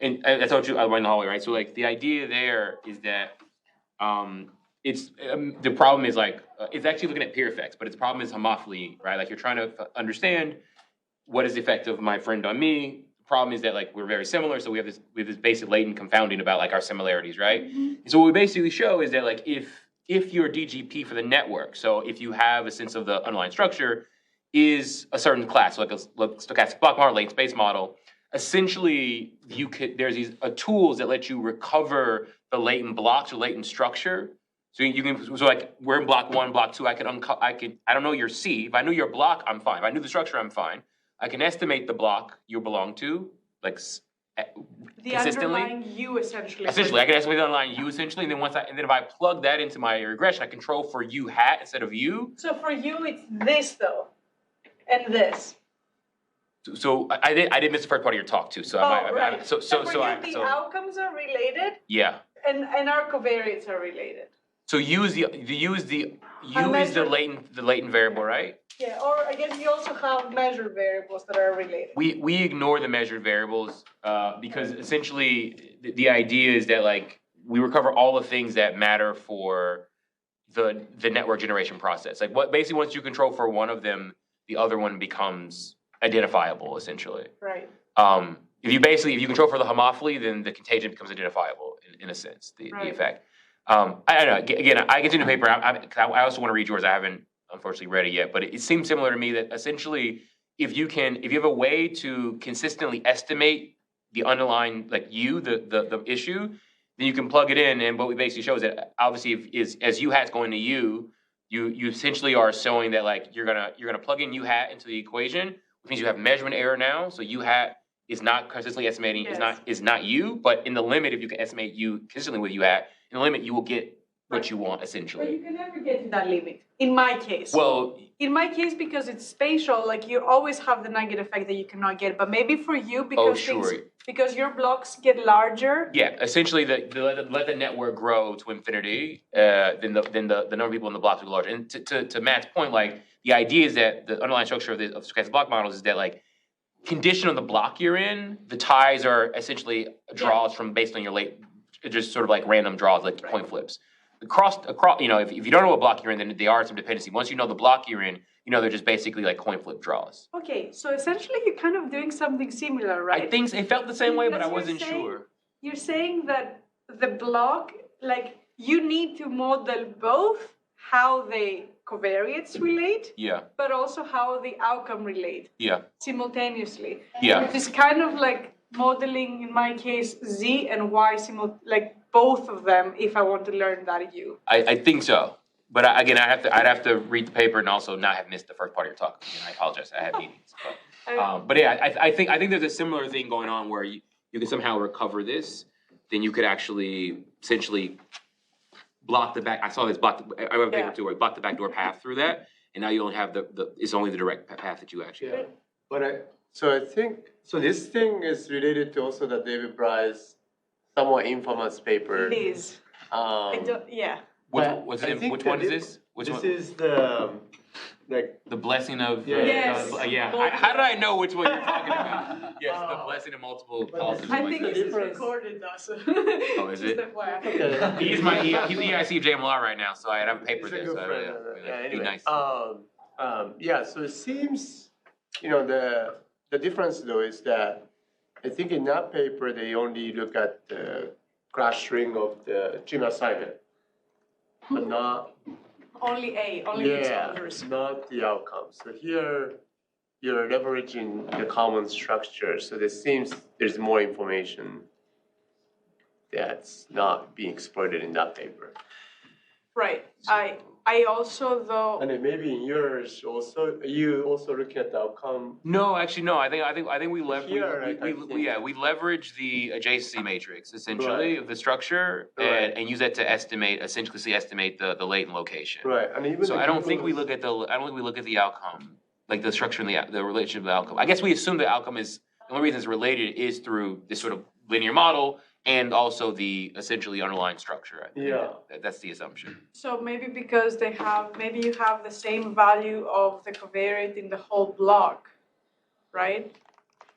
And I told you I went in the hallway, right? So like the idea there is that it's the problem is like it's actually looking at peer effects, but the problem is homophily, right? Like you're trying to understand what is the effect of my friend on me. The problem is that like we're very similar, so we have this basic latent confounding about like our similarities, right? Mm-hmm. And so what we basically show is that like if your DGP for the network, so if you have a sense of the underlying structure, is a certain class, so like a stochastic block model, latent space model, essentially there's these tools that let you recover the latent blocks or latent structure. So like we're in block 1, block 2. I don't know your C. If I knew your block, I'm fine. If I knew the structure, I'm fine. I can estimate the block you belong to, like the consistently. Underlying U essentially. Essentially, I can estimate the underlying U essentially, and then if I plug that into my regression, I control for U hat instead of U. So for you, it's this though, and this. So I did miss the first part of your talk too. So right. The outcomes are related. Yeah. And our covariates are related. So U is the latent variable, right? Yeah, or I guess you also have measured variables that are related. We ignore the measured variables because essentially the idea is that like we recover all the things that matter for the network generation process. Like basically once you control for one of them, the other one becomes identifiable essentially. Right. If you control for the homophily, then the contagion becomes identifiable in a sense, the effect. I don't know. Again, I get into the paper. I also want to read yours. I haven't unfortunately read it yet, but it seems similar to me that essentially, if you have a way to consistently estimate the underlying the issue, then you can plug it in. And what we basically show is that obviously, as U hat's going to U, you essentially are showing that like you're gonna plug in U hat into the equation, which means you have measurement error now. So U hat is not consistently estimating Yes. is not you, but in the limit, if you can estimate you consistently with you at, in the limit, you will get what you want But essentially. you can never get to that limit, in my case. Well, In my case, because it's spatial, like you always have the negative effect that you cannot get. But maybe for you, because because your blocks get larger. yeah, essentially, let the network grow to infinity, then the number of people in the blocks will go larger. And to Matt's point, like the idea is that the underlying structure of stochastic block models is that like condition on the block you're in, the ties are essentially draws from based on your just sort of like random draws, like coin flips. Across, you know, if you don't know what block you're in, then there are some dependency. Once you know the block you're in, you know they're just basically like coin flip draws. Okay, so essentially you're kind of doing something similar, right? I think it felt the same way, but I Because wasn't sure. You're saying that the block, like you need to model both how the covariates relate, Yeah, but also how the outcome relate yeah, simultaneously. yeah. It's kind of like modeling, in my case, Z and Y like both of them if I want to learn that U. I think so. But again, I'd have to read the paper and also not have missed the first part of your talk. Again, I apologize. I have meetings. But yeah, I think there's a similar thing going on where you can somehow recover this. Then you could actually essentially block the back. I saw this block. I have a paper too where block the backdoor path through that, and now you only have it's only the direct path that you actually have. But I think this thing is related to also the David Bryce somewhat infamous paper. It is. Which one is this? Which this one? is the The blessing of Yes. How did I know which one you're talking about? Yes, the blessing of multiple policies. I think the this is difference. recorded also. Oh, is it? Okay. He's EIC of JMLR right now, so I have a paper He's a there. good So friend. be Anyway, nice. so it seems, you know, the difference though is that I think in that paper they only look at the clustering of the gene assignment, but not Only the exposures. not the outcome. So here you're leveraging the common structure. So there seems there's more information that's not being exploited in that paper. Right. I also though. And then maybe in yours also, you also looking at the outcome. No, actually, no. I think we leverage the adjacency matrix essentially of the structure and use that to essentially estimate the latent location. Right, and even So I don't think we look at the outcome, like the structure and the relationship of the outcome. I guess we assume the outcome is the only reason it's related is through this sort of linear model and also the essentially underlying structure. I think that's the assumption. So maybe because maybe you have the same value of the covariate in the whole block, right?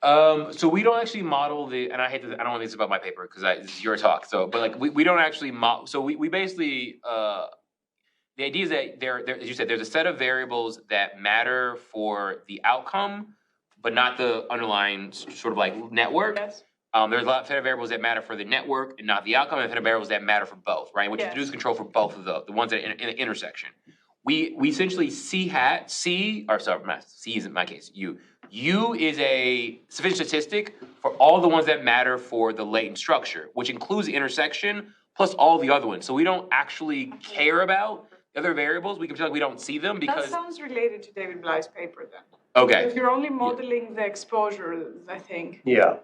So we don't actually model and I don't want to this about my paper because this is your talk. So, but like we don't actually model. So we basically the idea is that as you said, there's a set of variables that matter for the outcome, but not the underlying sort of like network. Yes. There's a lot of set of variables that matter for the network and not the outcome, and a set of variables that matter for both, right? Which is reduced control for both of the ones that are in the intersection. We essentially C is in my case, U. U is a sufficient statistic for all the ones that matter for the latent structure, which includes the intersection plus all the other ones. So we don't actually care about the other variables. We can feel like we don't see them because That sounds related to David Bly's paper then. Okay. If you're only modeling the exposure, I think. Yeah.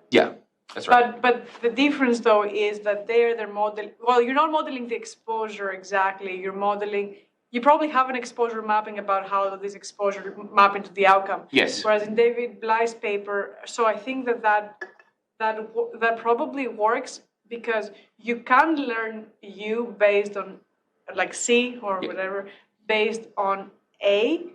That's right. But the difference though is that they're you're not modeling the exposure exactly. You probably have an exposure mapping about how this exposure map into the outcome. Yes. Whereas in David Bly's paper, so I think that probably works because you can learn U based on like C or whatever based on A,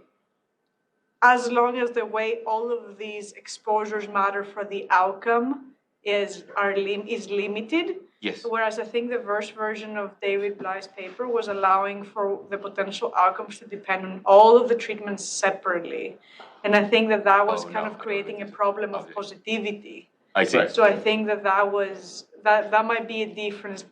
as long as the way all of these exposures matter for the outcome is limited. Yes. Whereas I think the first version of David Bly's paper was allowing for the potential outcomes to depend on all of the treatments separately. And I think that was creating a problem of positivity. I see. So I think that might be a difference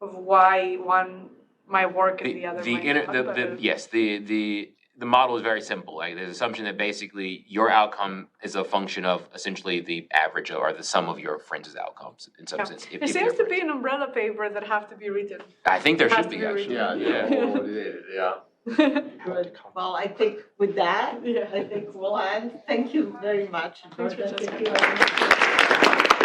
of why one might work and the other might not. The model is very simple. Like, there's an assumption that basically your outcome is a function of essentially the average or the sum of your friends' outcomes in some sense. There seems to be an umbrella paper that have to be written. I think there should be actually. Yeah. Good. Well, I think with that, Yeah. I think we'll end. Thank you very much. Thanks, Georgia. Francesca. Thank you very much.